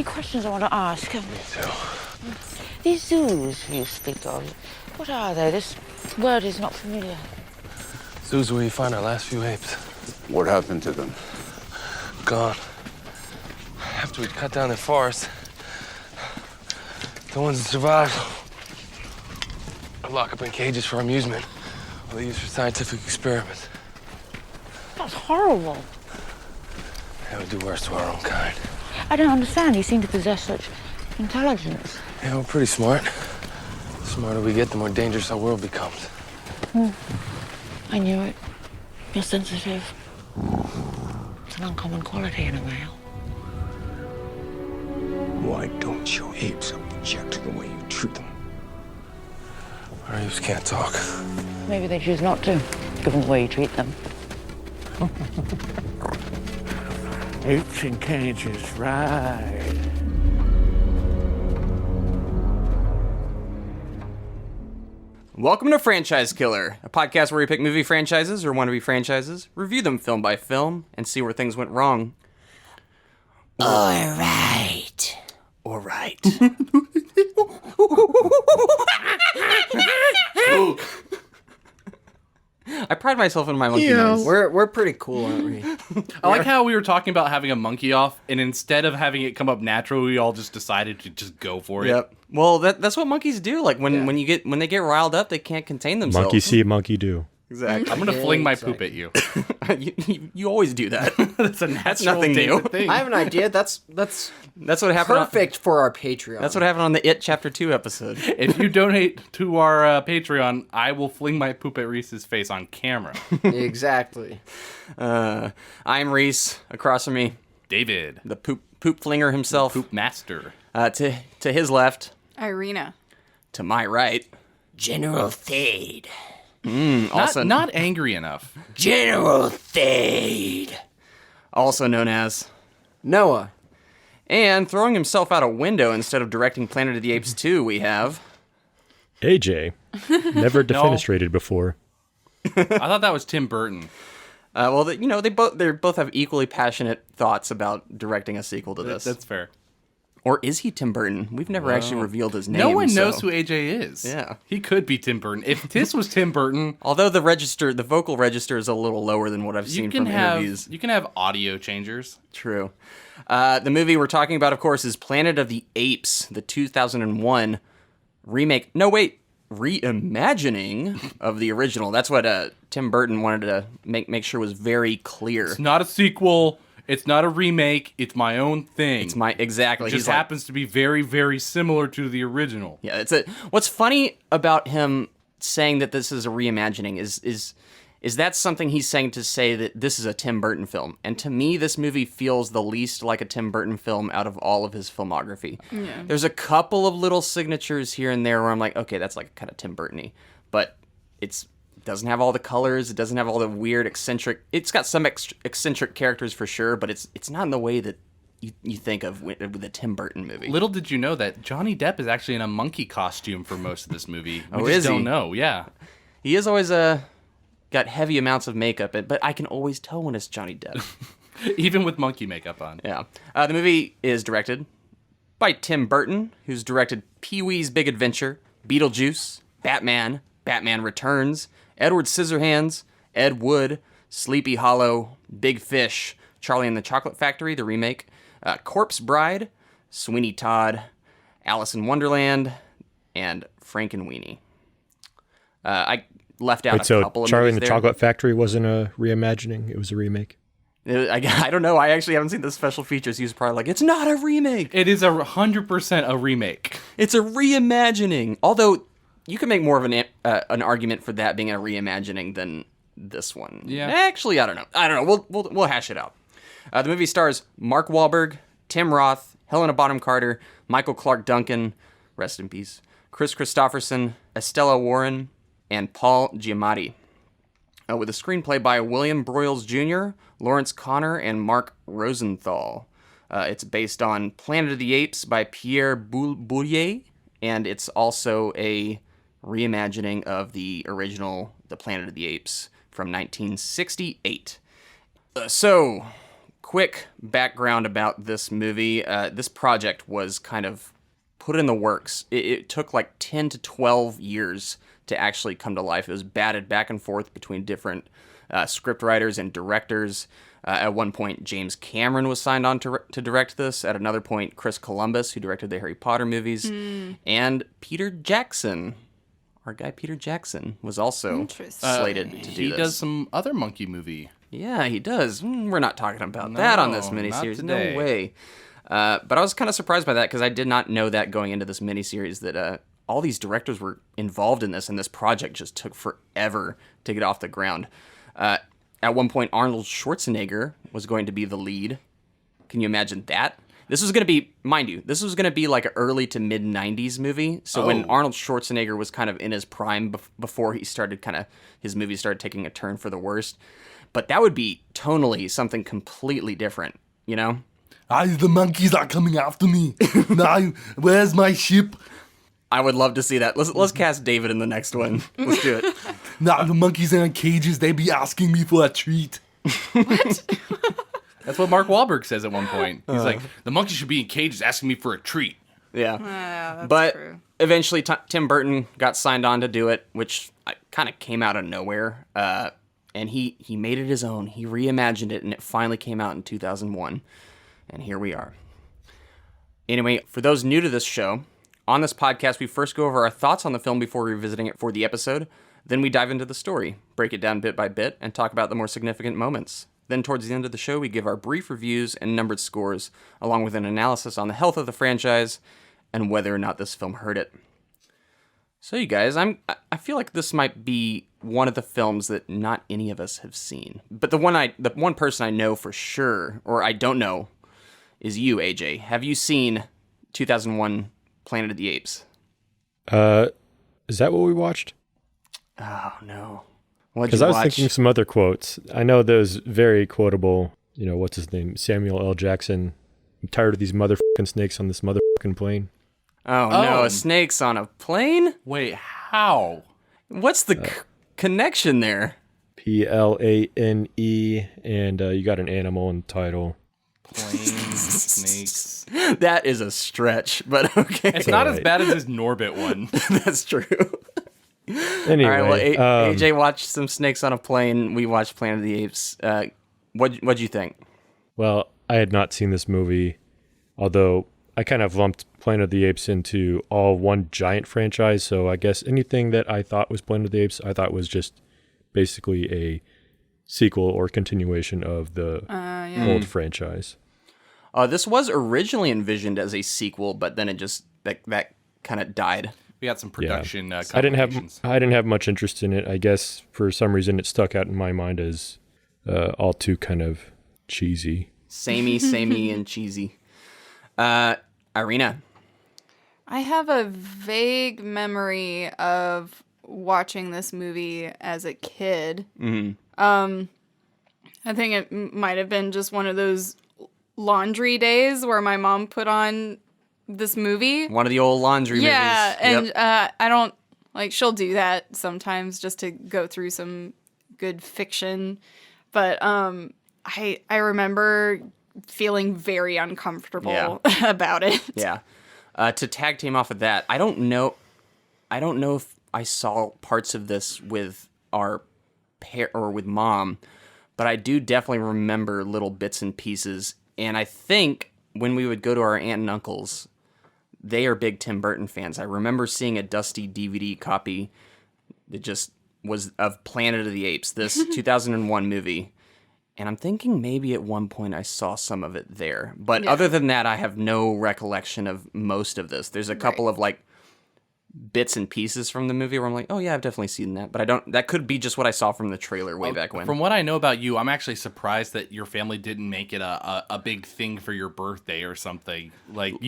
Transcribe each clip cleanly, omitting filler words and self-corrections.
many questions I want to ask. Me too. These zoos you speak of, what are they? This word is not familiar. Zoos where you find our last few apes. What happened to them? Gone. After we'd cut down their forest, the ones that survived are locked up in cages for amusement, or they used for scientific experiments. That's horrible. They would do worse to our own kind. I don't understand. You seem to possess such intelligence. Yeah, we're pretty smart. The smarter we get, the more dangerous our world becomes. I knew it. You're sensitive. It's an uncommon quality in a male. Why don't your apes object to the way you treat them? Our apes can't talk. Maybe they choose not to, given the way you treat them. Apes in cages, right. Welcome to Franchise Killer, a podcast where we pick movie franchises or wannabe franchises, review them film by film, and see where things went wrong. All right. All right. I pride myself in my monkey noise. We're pretty cool, aren't we? I like how we were talking about having a monkey off, and instead of having it come up natural, we all just decided to just go for it. Yep. Well, that's what monkeys do. Like when they get riled up, they can't contain themselves. Monkey see, monkey do. Exactly. I'm gonna fling my poop at you. you always do that. That's a natural nothing new. thing. I have an idea. That's That's what happened. perfect for our Patreon. That's what happened on the It Chapter 2 episode. If you donate to our Patreon, I will fling my poop at Reese's face on camera. Exactly. I'm Reese. Across from me, David, the poop flinger himself. poop master. To his left, Irina. to my right, General Thade. also Not angry enough. General Thade. also known as, Noah. and throwing himself out a window instead of directing Planet of the Apes 2, we have. AJ. Never defenestrated before. I thought that was Tim Burton. Well, they both have equally passionate thoughts about directing a sequel to this. That's fair. Or is he Tim Burton? We've never actually revealed his name. No one knows so. who AJ is. Yeah. He could be Tim Burton. If this was Tim Burton, Although the vocal register is a little lower than what I've seen from interviews. You can have audio changers. True. The movie we're talking about, of course, is Planet of the Apes, the 2001 remake. No, wait. Reimagining of the original. That's what Tim Burton wanted to make sure was very clear. It's not a sequel. It's not a remake. It's my own thing. Exactly. It just happens to be very, very similar to the original. Yeah, what's funny about him saying that this is a reimagining is that something he's saying to say that this is a Tim Burton film. And to me, this movie feels the least like a Tim Burton film out of all of his filmography. Yeah. There's a couple of little signatures here and there where I'm like, okay, that's like kind of Tim Burton-y. But it doesn't have all the colors. It doesn't have all the weird eccentric. It's got some eccentric characters for sure, but it's not in the way that you think of with a Tim Burton movie. Little did you know that Johnny Depp is actually in a monkey costume for most of this movie. We Oh, just is he? don't know. Yeah. He is always got heavy amounts of makeup, but I can always tell when it's Johnny Depp. Even with monkey makeup on. Yeah. The movie is directed by Tim Burton, who's directed Pee-wee's Big Adventure, Beetlejuice, Batman, Batman Returns, Edward Scissorhands, Ed Wood, Sleepy Hollow, Big Fish, Charlie and the Chocolate Factory, the remake, Corpse Bride, Sweeney Todd, Alice in Wonderland, and Frankenweenie. I left out a couple of Charlie movies and the there. Chocolate Factory wasn't a reimagining, it was a remake. I don't know. I actually haven't seen the special features. He was probably like, it's not a remake. It is 100% a remake. It's a reimagining. Although, you can make more of an argument for that being a reimagining than this one. Yeah. Actually, I don't know. We'll hash it out. The movie stars Mark Wahlberg, Tim Roth, Helena Bonham Carter, Michael Clark Duncan, rest in peace, Chris Christopherson, Estella Warren, and Paul Giamatti. With a screenplay by William Broyles Jr., Lawrence Connor, and Mark Rosenthal. It's based on Planet of the Apes by Pierre Bouillet, and it's also a reimagining of the original The Planet of the Apes from 1968. quick background about this movie. This project was kind of put in the works. It took like 10 to 12 years to actually come to life. It was batted back and forth between different scriptwriters and directors. At one point, James Cameron was signed on to direct this. At another point, Chris Columbus, who directed the Harry Potter movies. And Peter Jackson, our guy Peter Jackson, was also slated to do this. He does some other monkey movie. Yeah, he does. We're not talking about that on this miniseries. No way. But I was kind of surprised by that because I did not know that going into this miniseries that all these directors were involved in this, and this project just took forever to get off the ground. At one point, Arnold Schwarzenegger was going to be the lead. Can you imagine that? This was going to be, mind you, this was going to be like an early to mid 90s movie. So when Arnold Schwarzenegger was kind of in his prime before he started his movies started taking a turn for the worst. But that would be tonally something completely different, you know? The monkeys are coming after me. Now, where's my ship? I would love to see that. Let's cast David in the next one. Let's do it. Now the monkeys are in cages. They be asking me for a treat. What? That's what Mark Wahlberg says at one point. He's like, the monkeys should be in cages asking me for a treat. Yeah. That's but true. Eventually Tim Burton got signed on to do it, which kind of came out of nowhere. And he made it his own. He reimagined it, and it finally came out in 2001. And here we are. Anyway, for those new to this show, on this podcast, we first go over our thoughts on the film before revisiting it for the episode. Then we dive into the story, break it down bit by bit, and talk about the more significant moments. Then towards the end of the show, we give our brief reviews and numbered scores, along with an analysis on the health of the franchise and whether or not this film hurt it. So you guys, I feel like this might be one of the films that not any of us have seen. But the one person I know for sure, or I don't know, is you, AJ. Have you seen 2001 Planet of the Apes? Is that what we watched? Oh, no. Because I was thinking some other quotes. I know those very quotable, what's his name? Samuel L. Jackson. I'm tired of these motherfucking snakes on this motherfucking plane. Oh, no, snakes on a plane? Wait, how? What's the connection there? Plane, and you got an animal in the title. Plane, snakes. That is a stretch, but okay. It's not as bad as his Norbit one. That's true. Anyway, all right, well, AJ watched some snakes on a plane. We watched Planet of the Apes. What'd you think? Well, I had not seen this movie, although I kind of lumped Planet of the Apes into all one giant franchise, so I guess anything that I thought was Planet of the Apes, I thought was just basically a sequel or continuation of the old franchise. This was originally envisioned as a sequel, but then it just that kind of died. We got some production. I didn't have much interest in it. I guess for some reason it stuck out in my mind as all too kind of cheesy. Samey, and cheesy. Irina. I have a vague memory of watching this movie as a kid. Mm-hmm. I think it might have been just one of those laundry days where my mom put on this movie. One of the old laundry movies. Yeah, and I don't, she'll do that sometimes just to go through some good fiction. But I remember feeling very uncomfortable about it. Yeah. To tag team off of that, I don't know if I saw parts of this with our with mom, but I do definitely remember little bits and pieces. And I think when we would go to our aunt and uncles, they are big Tim Burton fans. I remember seeing a dusty DVD copy that just was of Planet of the Apes, this 2001 movie. And I'm thinking maybe at one point I saw some of it there. But other than that, I have no recollection of most of this. There's a couple of bits and pieces from the movie where I'm like, oh yeah, I've definitely seen that. But I don't, that could be just what I saw from the trailer way back when. From what I know about you, I'm actually surprised that your family didn't make it a big thing for your birthday or something.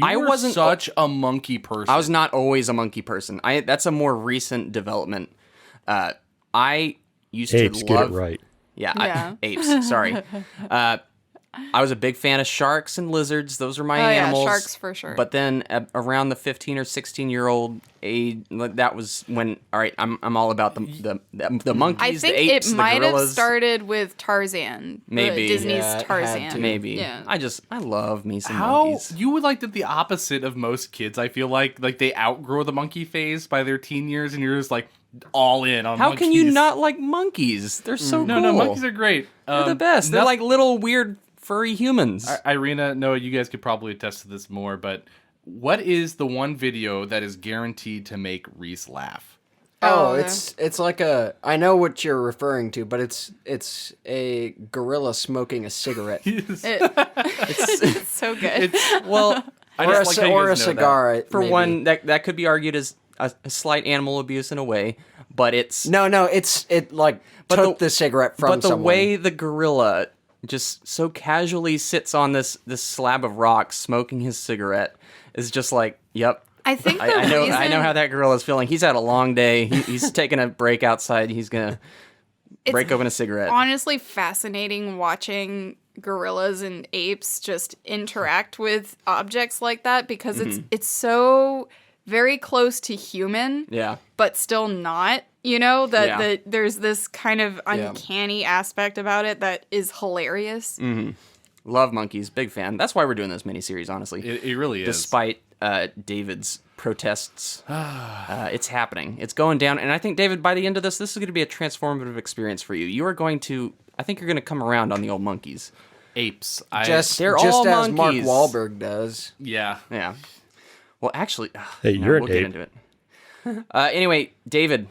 I wasn't such a monkey person. I was not always a monkey person. That's a more recent development. I used Apes, to get love... it right. Yeah. Apes, sorry. I was a big fan of sharks and lizards. Those are my Oh, yeah, animals. sharks for sure. But then around the 15 or 16-year-old age, that was when, all right, I'm all about the monkeys, I think the apes, it might the have gorillas. started with Tarzan. Maybe. Disney's Yeah, it had Tarzan. to. Maybe. Yeah. I love me some How monkeys. you would like the opposite of most kids? I feel like they outgrow the monkey phase by their teen years, and you're just like all in on. How monkeys. can you not like monkeys? They're so No, cool. no, monkeys are great. They're the best. They're like little weird furry humans. Irina, Noah, you guys could probably attest to this more, but what is the one video that is guaranteed to make Reese laugh? Oh, it's like I know what you're referring to, but it's a gorilla smoking a cigarette. It's so good. Well, I or just like how you or a guys know that. cigar. for maybe. one, that could be argued as a slight animal abuse in a way, but it's No, it like took the cigarette from but the someone. way the gorilla just so casually sits on this slab of rock smoking his cigarette is just like, yep. I think the I know reason how that gorilla's feeling. He's had a long day. He's taking a break outside. He's gonna break open a cigarette. Honestly, fascinating watching gorillas and apes just interact with objects like that because it's so very close to human, Yeah. but still not. You know that there's this kind of Yeah. uncanny aspect about it that is hilarious. Love monkeys. Big fan. That's why we're doing this miniseries, honestly. It really is. Despite David's protests, it's happening. It's going down. And I think, David, by the end of this is going to be a transformative experience for you. You are going to, I think you're going to come around on the old monkeys. Apes. They're just all as monkeys. Mark Wahlberg does. Yeah. Yeah. Well, actually, Hey, you're an we'll get ape. into it. Anyway, David,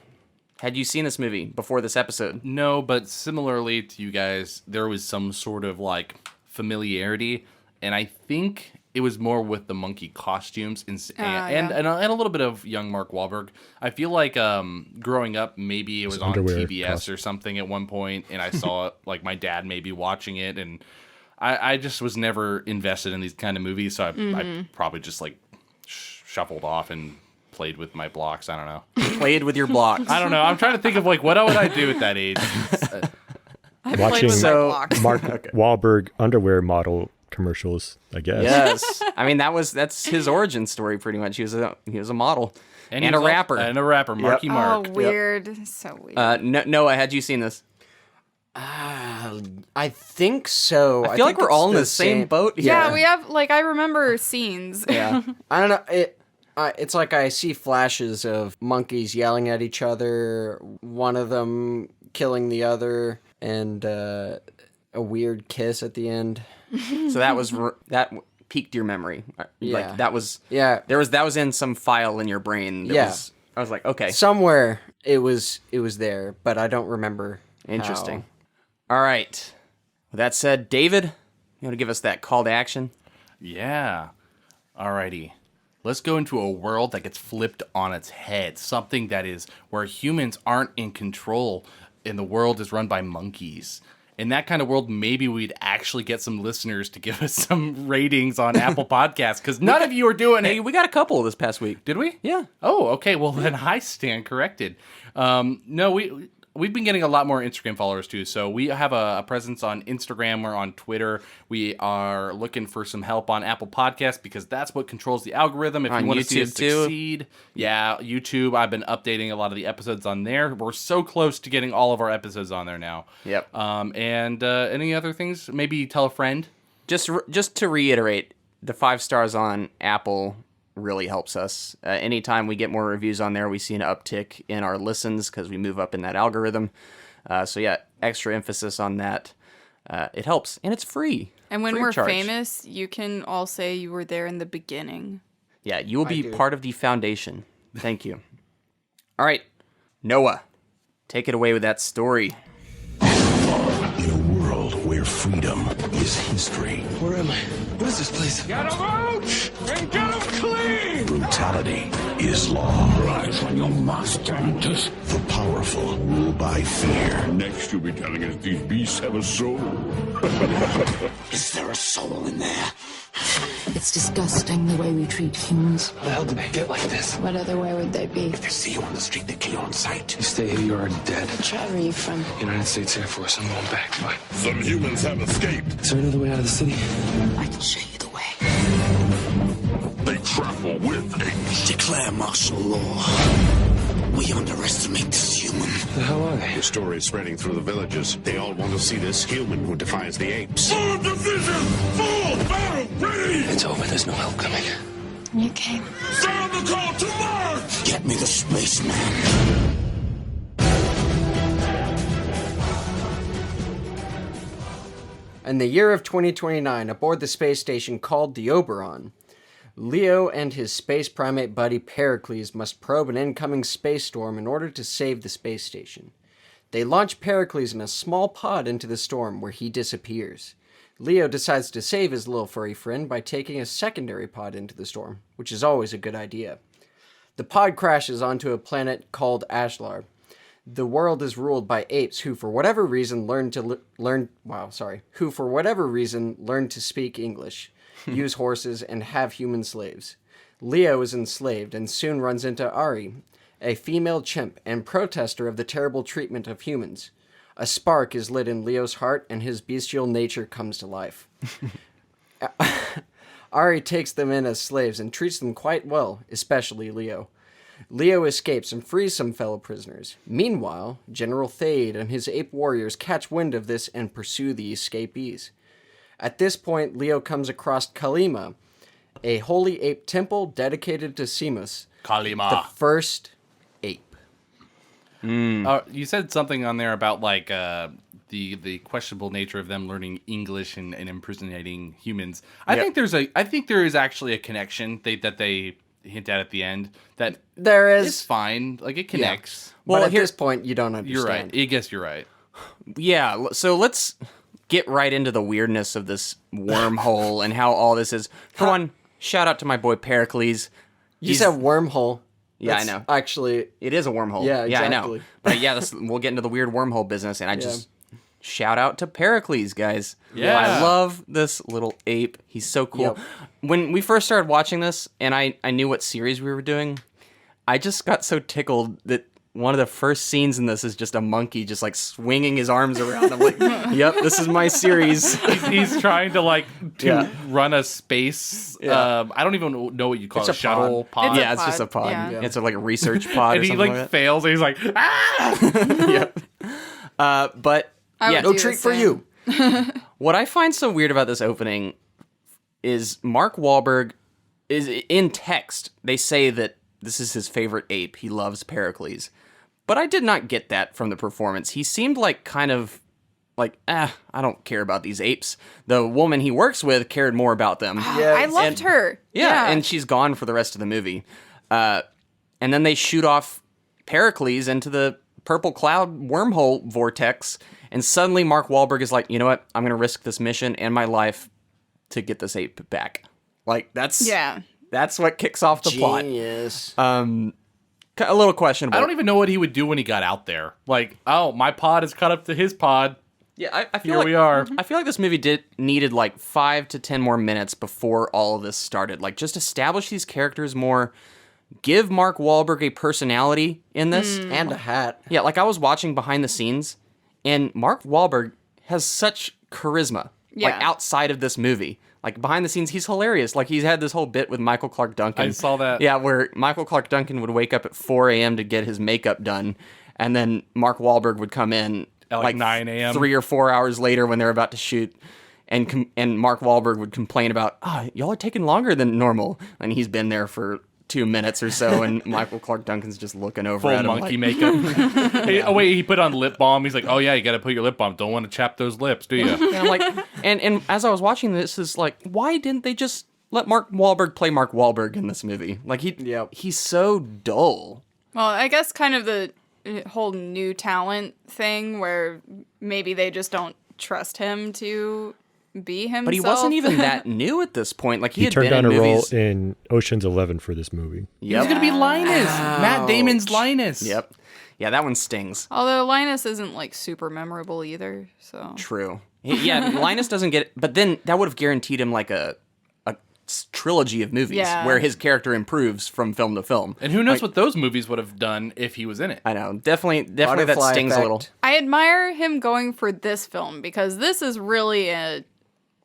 had you seen this movie before this episode? No, but similarly to you guys, there was some sort of like familiarity, and I think it was more with the monkey costumes and a little bit of young Mark Wahlberg. I feel like growing up, maybe it was on underwear TBS costume. or something at one point, and I saw it, like my dad maybe watching it, and I just was never invested in these kind of movies, so I probably just like shuffled off and played with my blocks. I don't know. Played with your blocks. I don't know. I'm trying to think of like what would I do at that age. I played Watching with my So- blocks. Mark Wahlberg underwear model commercials, I guess. Yes. I mean, that's his origin story pretty much. He was a model and he a was also- rapper. and a rapper, Marky Mark. Oh, weird. So weird. Noah, had you seen this? I think so. I feel like think we're all in it's the same boat here. yeah, we have I remember scenes. Yeah. I don't know. It's like I see flashes of monkeys yelling at each other, one of them killing the other, and a weird kiss at the end. So that piqued your memory. Yeah. Like that was Yeah. that was in some file in your brain. I was like, okay, Somewhere it was there, but I don't remember. interesting. All right. With that said, David, you want to give us that call to action? Yeah. Alrighty. Let's go into a world that gets flipped on its head. Something that is where humans aren't in control and the world is run by monkeys. In that kind of world, maybe we'd actually get some listeners to give us some ratings on Apple Podcasts, because none of you are doing Hey, it. we got a couple this past week. Did we? Yeah. Oh, okay. Well, then I stand corrected. No, we've been getting a lot more Instagram followers too. So we have a presence on Instagram or on Twitter. We are looking for some help on Apple Podcasts because that's what controls the algorithm. If On you want to see us YouTube, too? succeed, yeah, YouTube. I've been updating a lot of the episodes on there. We're so close to getting all of our episodes on there now. Yep. And any other things? Maybe tell a friend. Just to reiterate, the 5 stars on Apple really helps us. Anytime we get more reviews on there, we see an uptick in our listens because we move up in that algorithm. So yeah, extra emphasis on that. It helps, and it's free. And when Free we're of charge. famous, you can all say you were there in the beginning. Yeah, you will be part of the foundation. Thank you. All right, Noah, take it away with that story. In a world where freedom is history, Where am I? What is this place? brutality is law. Rise when your master enters. The powerful rule by fear. Next, you'll be telling us these beasts have a soul. Is there a soul in there? It's disgusting the way we treat humans. How the hell did they get like this? What other way would they be? If they see you on the street, they kill you on sight. You stay here, you're already dead. Tribe are you from? United States Air Force, I'm going back, but... Some humans have escaped. Is there another way out of the city? I can show you the way. They travel with apes. Declare martial law. We underestimate this human. Who the hell are they? The story is spreading through the villages. They all want to see this human who defies the apes. Full division! Full battle ready! It's over, there's no help coming. You came. Sound the call to march! Get me the spaceman. In the year of 2029, aboard the space station called the Oberon, Leo and his space primate buddy Pericles must probe an incoming space storm in order to save the space station. They launch Pericles in a small pod into the storm, where he disappears. Leo decides to save his little furry friend by taking a secondary pod into the storm, which is always a good idea. The pod crashes onto a planet called Ashlar. The world is ruled by apes who, for whatever reason, learn to speak English, use horses, and have human slaves. Leo is enslaved and soon runs into Ari, a female chimp and protester of the terrible treatment of humans. A spark is lit in Leo's heart, and his bestial nature comes to life. Ari takes them in as slaves and treats them quite well, especially Leo. Leo escapes and frees some fellow prisoners. Meanwhile, General Thade and his ape warriors catch wind of this and pursue the escapees. At this point, Leo comes across Kalima, a holy ape temple dedicated to Seamus, Kalima, the first ape. You said something on there about like the questionable nature of them learning English and impersonating humans. I think there is actually a connection that they hint at the end that there is. It's fine, like it connects. Yeah. Well, at this point, you don't understand. You're right. I guess you're right. Yeah. So let's get right into the weirdness of this wormhole and how all this is. For one, shout out to my boy Pericles. You said wormhole. Yeah, That's I know. Actually, it is a wormhole. Yeah, exactly. Yeah, I know. But yeah, we'll get into the weird wormhole business, and I just shout out to Pericles, guys. Yeah. I love this little ape. He's so cool. Yep. When we first started watching this, and I knew what series we were doing, I just got so tickled that one of the first scenes in this is just a monkey just like swinging his arms around. I'm like, yep, this is my series. He's trying to run a space. Yeah. I don't even know what you call It's it. a shuttle pod. Yeah, it's just a pod. Yeah. It's like a research pod. And or he something like fails, and he's like, ah! Yep. But I would no do treat the for same. you. what I find so weird about this opening is Mark Wahlberg is in text. They say that this is his favorite ape. He loves Pericles. But I did not get that from the performance. He seemed like kind of like, I don't care about these apes. The woman he works with cared more about them. I loved her. Yeah, and she's gone for the rest of the movie. And then they shoot off Pericles into the purple cloud wormhole vortex, and suddenly Mark Wahlberg is like, you know what? I'm going to risk this mission and my life to get this ape back. Like, that's what kicks off the plot. Genius. A little questionable. I don't even know what he would do when he got out there. Like, oh, my pod is cut up to his pod. Yeah, I feel Here like, we are. I feel like this movie needed like 5 to 10 more minutes before all of this started. Like, just establish these characters more. Give Mark Wahlberg a personality in this. And a hat. Yeah, like I was watching behind the scenes, and Mark Wahlberg has such charisma. Like, outside of this movie. Like, behind the scenes, he's hilarious. Like, he's had this whole bit with Michael Clark Duncan. I saw that. Yeah, where Michael Clark Duncan would wake up at 4 a.m. to get his makeup done, and then Mark Wahlberg would come in at like 9 a.m. 3 or 4 hours later when they're about to shoot, and Mark Wahlberg would complain about, y'all are taking longer than normal, and he's been there for 2 minutes or so, and Michael Clark Duncan's just looking over Full at him monkey like, makeup. Oh wait, he put on lip balm. He's like, oh yeah, you got to put your lip balm. Don't want to chap those lips, do you? And I'm like, and as I was watching this, is like, why didn't they just let Mark Wahlberg play Mark Wahlberg in this movie? Like he's so dull. Well, I guess kind of the whole new talent thing where maybe they just don't trust him to be himself. But he wasn't even that new at this point. Like, he had turned been down in a movies. role in Ocean's 11 for this movie. He was going to be Linus. Matt Damon's Linus. Yep. Yeah, that one stings. Although Linus isn't like super memorable either, so. True. Yeah, Linus doesn't get it, but then that would have guaranteed him like a trilogy of movies where his character improves from film to film. And who knows what those movies would have done if he was in it. I know. Definitely Butterfly that stings effect. a little. I admire him going for this film because this is really an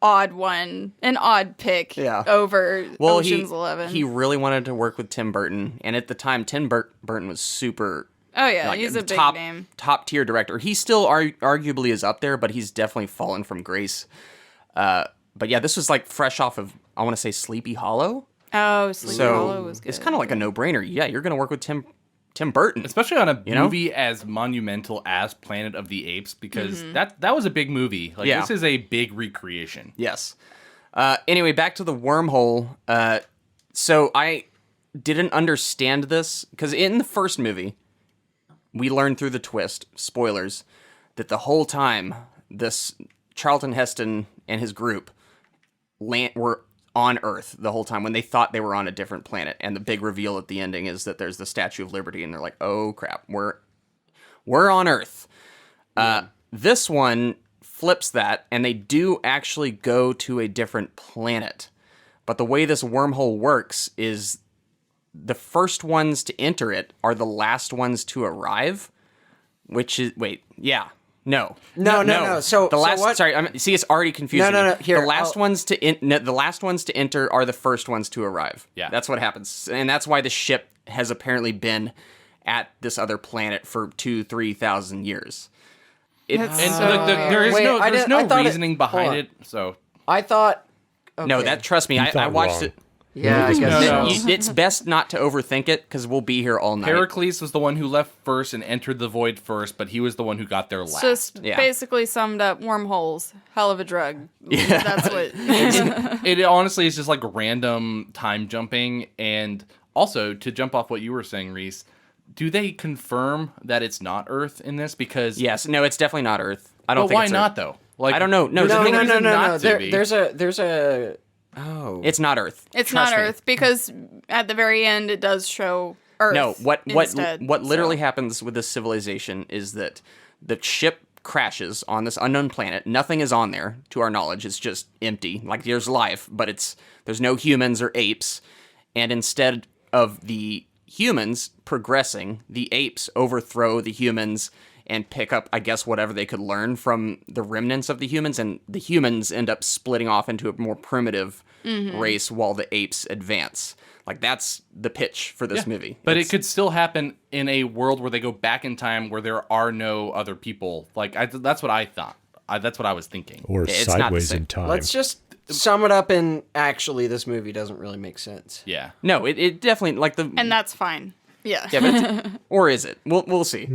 odd pick over Ocean's 11. He really wanted to work with Tim Burton, and at the time, Tim Burton was super... Oh yeah, like, he's a big name. Top tier director. He still arguably is up there, but he's definitely fallen from grace. But yeah, this was like fresh off of, I want to say, Sleepy Hollow. Oh, Sleepy Hollow was good. It's kind of like a no-brainer. Yeah, you're going to work with Tim Burton. Especially on a movie as monumental as Planet of the Apes, because that was a big movie. Like, this is a big recreation. Yes. Anyway, back to the wormhole. So I didn't understand this, because in the first movie, we learned through the twist, spoilers, that the whole time this Charlton Heston and his group were on Earth the whole time when they thought they were on a different planet. And the big reveal at the ending is that there's the Statue of Liberty, and they're like, oh crap, we're on Earth. This one flips that, and they do actually go to a different planet. But the way this wormhole works is the first ones to enter it are the last ones to arrive, which is, No. So the last. what? Sorry, see, it's already confusing. No. me. Here, the last ones to enter are the first ones to arrive. Yeah, that's what happens, and that's why the ship has apparently been at this other planet for 2,000-3,000 years. There's no reasoning behind it. So I thought. Okay. No, trust me. I watched it. Yeah, I guess It's best not to overthink it because we'll be here all night. Heracles was the one who left first and entered the void first, but he was the one who got there last. Just basically summed up wormholes. Hell of a drug. Yeah. That's what. It honestly is just like random time jumping. And also, to jump off what you were saying, Reese, do they confirm that it's not Earth in this? Because no, it's definitely not Earth. I don't. But think why it's not Earth. though? Like, I don't know. No. There's a. Oh, it's not Earth. It's Trust not me. Earth because at the very end it does show Earth. No, what instead, literally happens with this civilization is that the ship crashes on this unknown planet. Nothing is on there, to our knowledge. It's just empty. Like, there's life, but there's no humans or apes. And instead of the humans progressing, the apes overthrow the humans and pick up, I guess, whatever they could learn from the remnants of the humans, and the humans end up splitting off into a more primitive race while the apes advance. Like, that's the pitch for this movie. But it could still happen in a world where they go back in time where there are no other people. Like, that's what I thought. That's what I was thinking. Or it's sideways in time. Let's just sum it up in actually this movie doesn't really make sense. Yeah. No, it definitely, like the... And that's fine. Yeah. But or is it? We'll see.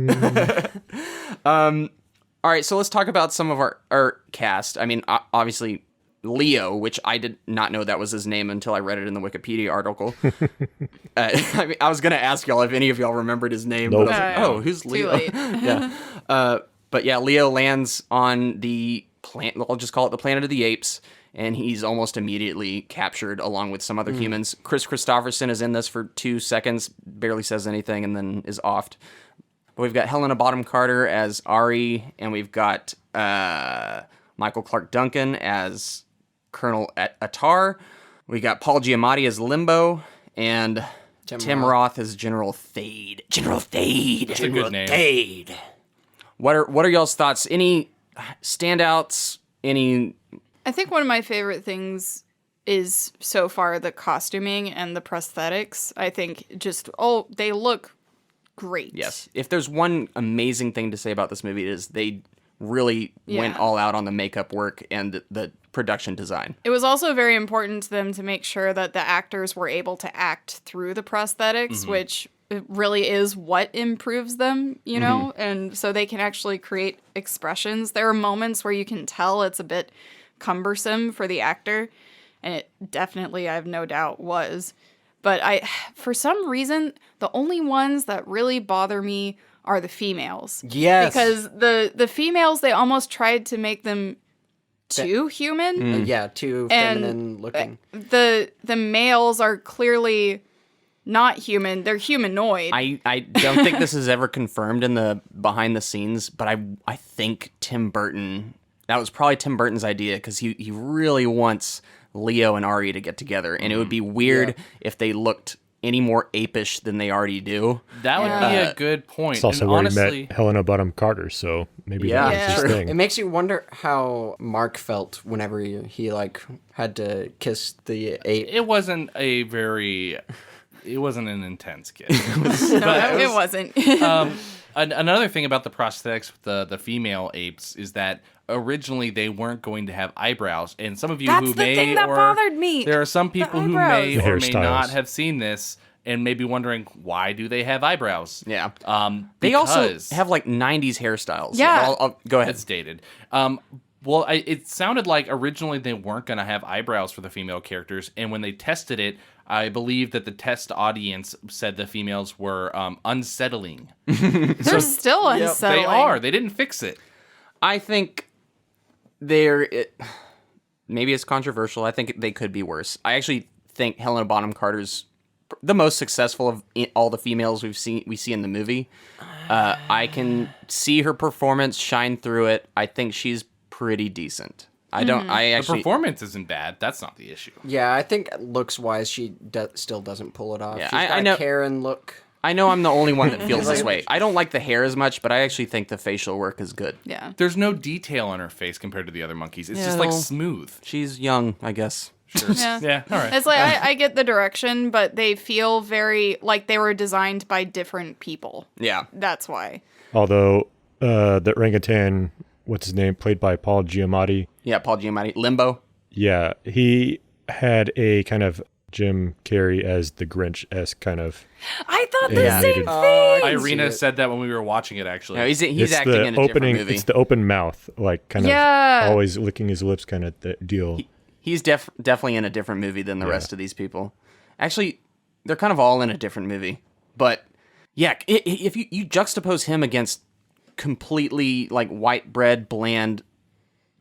All right, so let's talk about some of our cast. I mean, obviously, Leo, which I did not know that was his name until I read it in the Wikipedia article. I mean, I was going to ask y'all if any of y'all remembered his name. Nope. But I was like, who's Leo? Too late. Yeah. But yeah, Leo lands on the planet, I'll just call it the Planet of the Apes, and he's almost immediately captured along with some other humans. Chris Christopherson is in this for 2 seconds, barely says anything, and then is offed. But we've got Helena Bonham Carter as Ari, and we've got Michael Clark Duncan as Colonel Attar. We got Paul Giamatti as Limbo, and Tim Roth as General Thade. General Thade. That's a good name. Thade. What are y'all's thoughts? Any standouts? Any? I think one of my favorite things is so far the costuming and the prosthetics. I think they look great. Yes. If there's one amazing thing to say about this movie, it is they really went all out on the makeup work and the production design. It was also very important to them to make sure that the actors were able to act through the prosthetics, which really is what improves them, you know? And so they can actually create expressions. There are moments where you can tell it's a bit cumbersome for the actor, and it definitely, I have no doubt, was. But for some reason, the only ones that really bother me are the females. Yes. Because the females, they almost tried to make them too human. Yeah, too And feminine looking. The males are clearly not human. They're humanoid. I don't think this is ever confirmed in the behind the scenes, but I think that was probably Tim Burton's idea, because he really wants Leo and Ari to get together, and it would be weird if they looked any more apish than they already do. That would be a good point. It's also and where honestly, he met Helena Bonham Carter, so maybe that was his thing. It makes you wonder how Mark felt whenever he like had to kiss the ape. it wasn't an intense kiss. It wasn't. Another thing about the prosthetics with the female apes is that originally they weren't going to have eyebrows, and some of you That's who the may thing that or bothered me. there are some people who eyebrows. may The or may not hairstyles. have seen this and may be wondering, why do they have eyebrows? Yeah. They also Because have like 90s hairstyles. Yeah. I'll go ahead. it's dated. Well, it sounded like originally they weren't going to have eyebrows for the female characters, and when they tested it, I believe that the test audience said the females were unsettling. They're still unsettling. They are. They didn't fix it. I think maybe it's controversial. I think they could be worse. I actually think Helena Bonham Carter's the most successful of all the females we see in the movie. I can see her performance shine through it. I think she's pretty decent. The performance isn't bad. That's not the issue. Yeah, I think looks wise, she still doesn't pull it off. Yeah, She's got I know. a Karen look. I know I'm the only one that feels this way. I don't like the hair as much, but I actually think the facial work is good. Yeah. There's no detail on her face compared to the other monkeys. It's just like smooth. She's young, I guess. Sure. Yeah. All right. It's like I get the direction, but they feel very like they were designed by different people. Yeah. That's why. Although the orangutan, what's his name, played by Paul Giamatti. Yeah, Paul Giamatti. Limbo. Yeah, he had a kind of Jim Carrey as the Grinch-esque kind of. I thought the animated- same thing. Irina said that when we were watching it, actually. No, he's It's acting the in a opening. different movie. It's the open mouth, like kind Yeah. of always licking his lips, kind of deal. He's definitely in a different movie than the rest of these people. Actually, they're kind of all in a different movie. But yeah, if you juxtapose him against completely like white bread, bland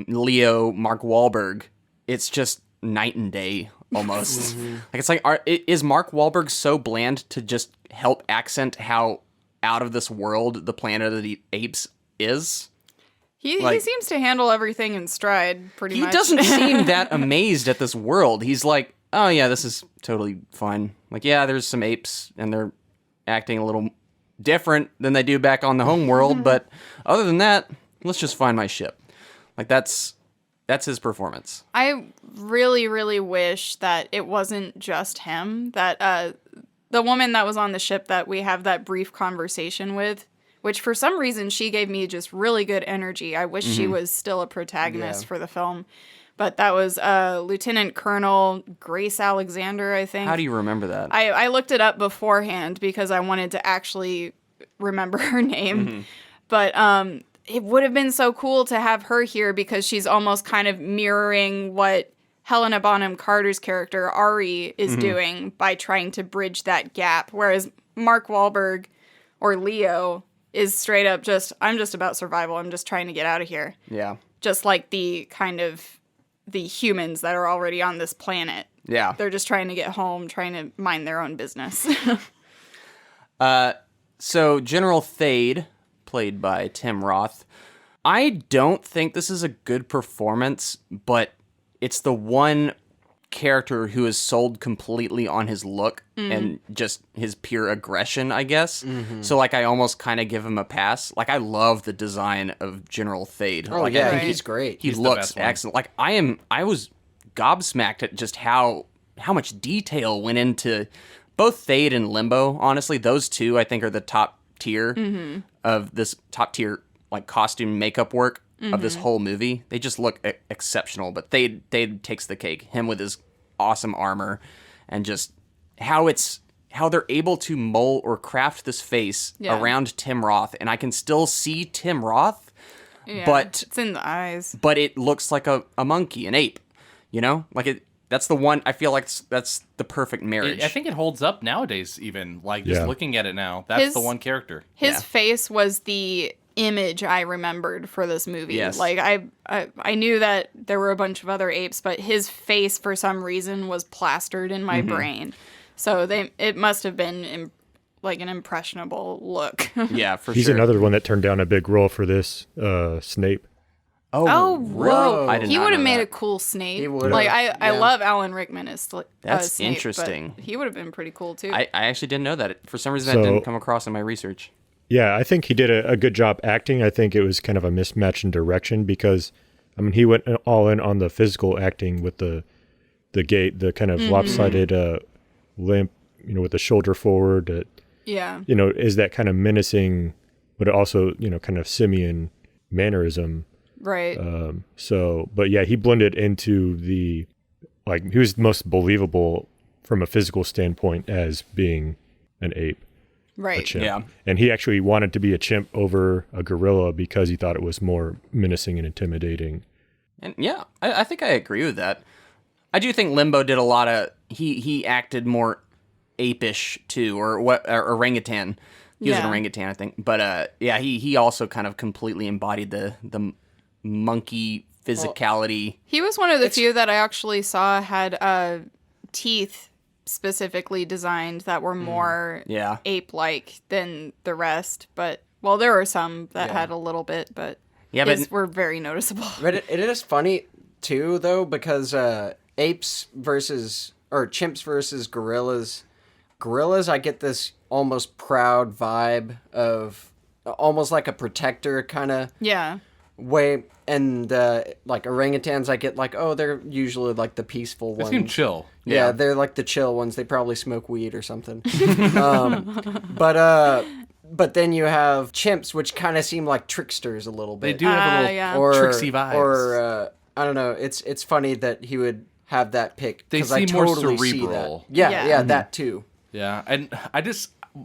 Leo, Mark Wahlberg, it's just night and day almost. Like it's like, is Mark Wahlberg so bland to just help accent how out of this world the Planet of the Apes is? He Like- seems to handle everything in stride pretty He much. doesn't seem that amazed at this world. He's like, oh yeah, this is totally fine. Like, yeah, there's some apes and they're acting a little different than they do back on the home world, but other than that, let's just find my ship. Like that's his performance. I really, really wish that it wasn't just him. That the woman that was on the ship that we have that brief conversation with, which for some reason she gave me just really good energy. I wish she was still a protagonist for the film. But that was Lieutenant Colonel Grace Alexander, I think. How do you remember that? I looked it up beforehand because I wanted to actually remember her name. But it would have been so cool to have her here because she's almost kind of mirroring what Helena Bonham Carter's character, Ari, is doing by trying to bridge that gap. Whereas Mark Wahlberg or Leo is straight up just, I'm just about survival. I'm just trying to get out of here. Yeah. Just like the kind of the humans that are already on this planet. Yeah. They're just trying to get home, trying to mind their own business. So General Thade, played by Tim Roth, I don't think this is a good performance, but it's the one character who is sold completely on his look and just his pure aggression, I guess. So like I almost kind of give him a pass. Like I love the design of General Thade. Oh like, yeah, I think he's great. He He's the looks best one. excellent. Like I was gobsmacked at just how much detail went into both Thade and Limbo. Honestly, those two I think are the top tier of this top tier like costume makeup work of this whole movie. They just look exceptional, but Thade takes the cake. Him with his awesome armor and just how they're able to mold or craft this face around Tim Roth, and I can still see Tim Roth, but it's in the eyes. But it looks like a monkey, an ape, you know? Like it. That's the one, I feel like that's the perfect marriage. I think it holds up nowadays, even. Like, just looking at it now, that's the one character. His face was the image I remembered for this movie. Yes. Like I knew that there were a bunch of other apes, but his face for some reason was plastered in my brain. So it must have been like an impressionable look. Yeah, for He's sure. another one that turned down a big role for this, Snape. Oh, really? whoa! I did He not would have know made that. a cool Snape. He would've, Like I yeah. love Alan Rickman as That's Snape, interesting. but he would have been pretty cool too. I actually didn't know that. For some reason, that didn't come across in my research. Yeah, I think he did a good job acting. I think it was kind of a mismatch in direction because, I mean, he went all in on the physical acting with the gait, the kind of lopsided limp, with the shoulder forward. Yeah. Is that kind of menacing, but also, kind of simian mannerism. Right. But yeah, he blended into he was most believable from a physical standpoint as being an ape. Right. A chimp. Yeah. And he actually wanted to be a chimp over a gorilla because he thought it was more menacing and intimidating. And yeah, I think I agree with that. I do think Limbo did a lot of he acted more apish too, or orangutan. He was an orangutan, I think. But yeah, he also kind of completely embodied the monkey physicality. He was one of the few that I actually saw had teeth specifically designed that were more ape-like than the rest. But, well, there were some that had a little bit, but his were very noticeable. But it is funny, too, though, because chimps versus gorillas. Gorillas, I get this almost proud vibe of almost like a protector kind of way. And like orangutans, I get like, oh, they're usually like the peaceful They ones. seem chill. Yeah, they're like the chill ones. They probably smoke weed or something. But then you have chimps, which kind of seem like tricksters a little bit. They do have a little tricksy vibes. Or I don't know. It's funny that he would have that pick. They 'cause seem I totally more see cerebral. that. Yeah, that too. Yeah, and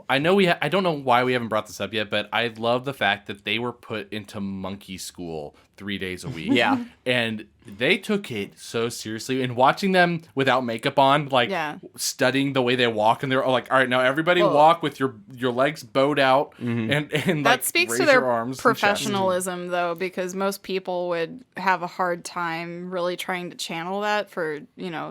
I know I don't know why we haven't brought this up yet, but I love the fact that they were put into monkey school 3 days a week. Yeah. And they took it so seriously. And watching them without makeup on, like studying the way they walk, and they're like, all right, now everybody walk with your legs bowed out and That like speaks raise to their your arms and chest. professionalism, though, because most people would have a hard time really trying to channel that for,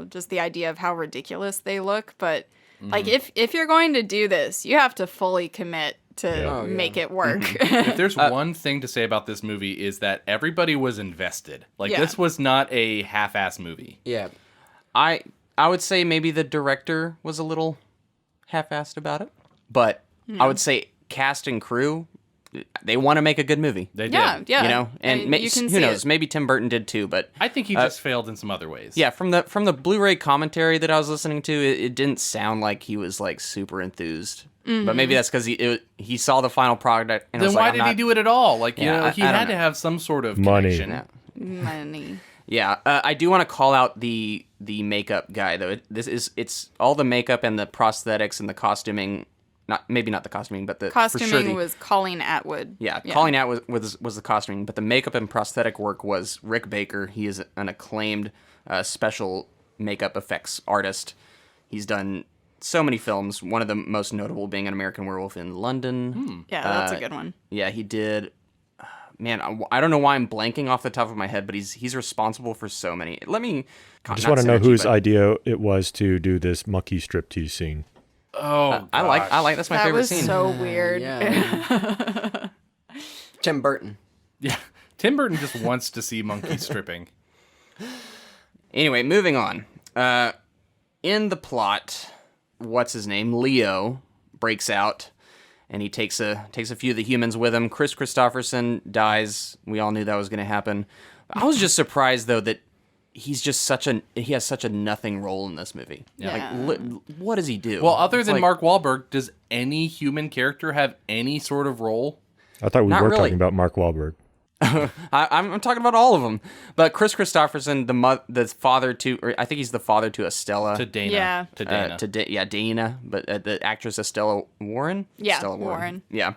just the idea of how ridiculous they look. But like, if you're going to do this, you have to fully commit to make it work. If there's one thing to say about this movie is that everybody was invested. Like this was not a half-ass movie. Yeah. I would say maybe the director was a little half-assed about it, but I would say cast and crew, they want to make a good movie. They did. Yeah. And you can who see knows? it. Maybe Tim Burton did too, but I think he just failed in some other ways. yeah, from the Blu-ray commentary that I was listening to, it didn't sound like he was like super enthused. But maybe that's because he saw the final product and Then was why like, did he do it at all? Like, Yeah, he I don't had know. to have some sort of Money. connection. Money. Yeah, I do want to call out the makeup guy though. It's all the makeup and the prosthetics and the costuming. Maybe not the costuming, but the Costuming for sure was Colleen Atwood. Yeah, Colleen Atwood was the costuming, but the makeup and prosthetic work was Rick Baker. He is an acclaimed special makeup effects artist. He's done so many films, one of the most notable being An American Werewolf in London. Yeah, that's a good one. Yeah, he did. Man, I don't know why I'm blanking off the top of my head, but he's responsible for so many. Let me. I just want to know whose idea it was to do this monkey striptease scene. Oh, I like that's my favorite scene. That was so weird. Yeah. Tim Burton. Yeah, Tim Burton just wants to see monkeys stripping. Anyway, moving on. In the plot, what's his name? Leo breaks out, and he takes a few of the humans with him. Chris Christopherson dies. We all knew that was going to happen. I was just surprised though that he has such a nothing role in this movie. Yeah. Like, what does he do? Well, other It's than like- Mark Wahlberg, does any human character have any sort of role? I thought we Not were really. talking about Mark Wahlberg. I'm talking about all of them, but Chris Christopherson, the father to, or I think he's the father to Estella, To Dana. Yeah. To Dana. Dana, but the actress Estella Warren. Yeah, Estella Warren. Yeah,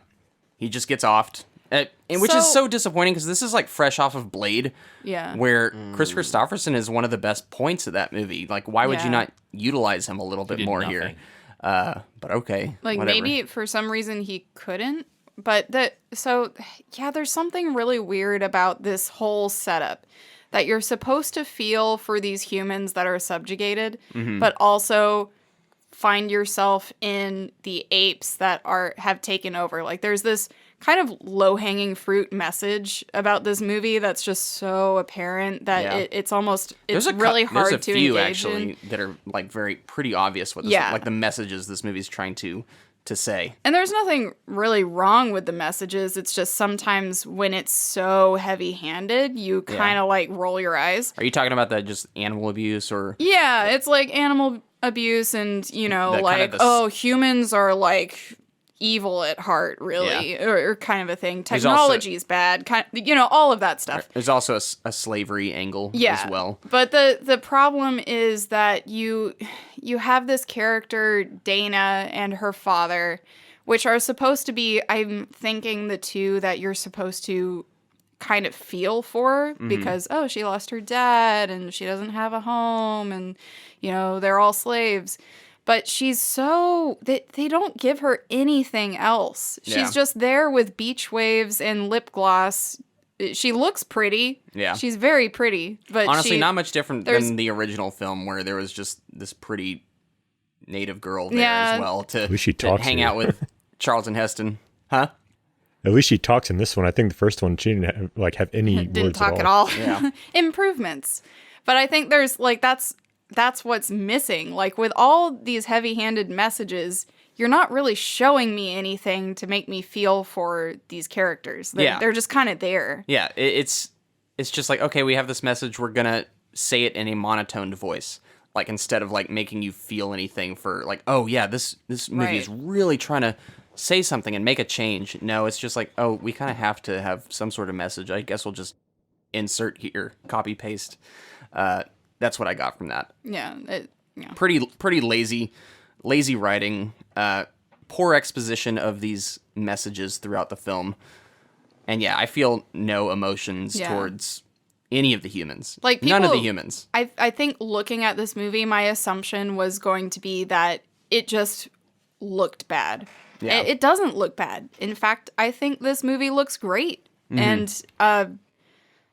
he just gets offed, and which is so disappointing because this is like fresh off of Blade. Yeah. Where Chris Christopherson is one of the best points of that movie. Like, why would you Yeah. not utilize him a little bit did more nothing. here? But okay, Like whatever. maybe for some reason he couldn't, But there's something really weird about this whole setup that you're supposed to feel for these humans that are subjugated, but also find yourself in the apes that have taken over. Like there's this kind of low-hanging fruit message about this movie that's just so apparent that it's really hard to engage in. There's a few actually that are like very pretty obvious what this, like the messages this movie's trying to say. And there's nothing really wrong with the messages. It's just sometimes when it's so heavy-handed, you kind of like roll your eyes. Are you talking about that just animal abuse or? Yeah, it's like animal abuse and, like, humans are like evil at heart, really, or kind of a thing. Technology's bad, all of that stuff. There's also a slavery angle as well. But the problem is that you have this character, Dana, and her father, which are supposed to be, I'm thinking, the two that you're supposed to kind of feel for because, she lost her dad and she doesn't have a home and, they're all slaves. But she's they don't give her anything else. She's just there with beach waves and lip gloss. She looks pretty. Yeah. She's very pretty. But honestly, not much different than the original film where there was just this pretty native girl there as well to hang out with Charlton Heston. Huh? At least she talks in this one. I think the first one, she didn't have any words talk at all. Yeah. Improvements. But I think there's that's what's missing. Like with all these heavy-handed messages, you're not really showing me anything to make me feel for these characters. They're just kind of there. Yeah, it's just like, okay, we have this message, we're gonna say it in a monotoned voice. Like instead of like making you feel anything for like, oh yeah, this movie is really trying to say something and make a change. No, it's just like, oh, we kind of have to have some sort of message. I guess we'll just insert here, copy paste. That's what I got from that. Yeah. Pretty lazy writing, poor exposition of these messages throughout the film. And I feel no emotions towards any of the humans. Like none of the humans. I think looking at this movie, my assumption was going to be that it just looked bad. Yeah. It doesn't look bad. In fact, I think this movie looks great. And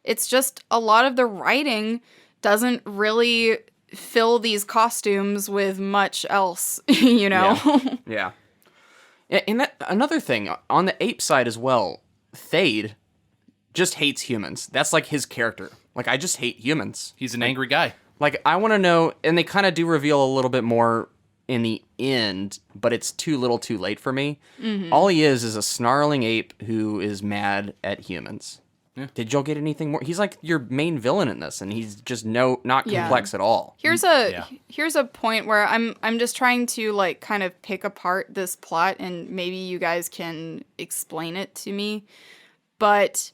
it's just a lot of the writing doesn't really fill these costumes with much else, Yeah. And another thing, on the ape side as well, Thade just hates humans. That's like his character. Like, I just hate humans. He's an angry guy. Like, I want to know, and they kind of do reveal a little bit more in the end, but it's too little too late for me. All he is a snarling ape who is mad at humans. Yeah. Did y'all get anything more? He's like your main villain in this, and he's just not complex at all. Here's a point where I'm just trying to like kind of pick apart this plot, and maybe you guys can explain it to me. But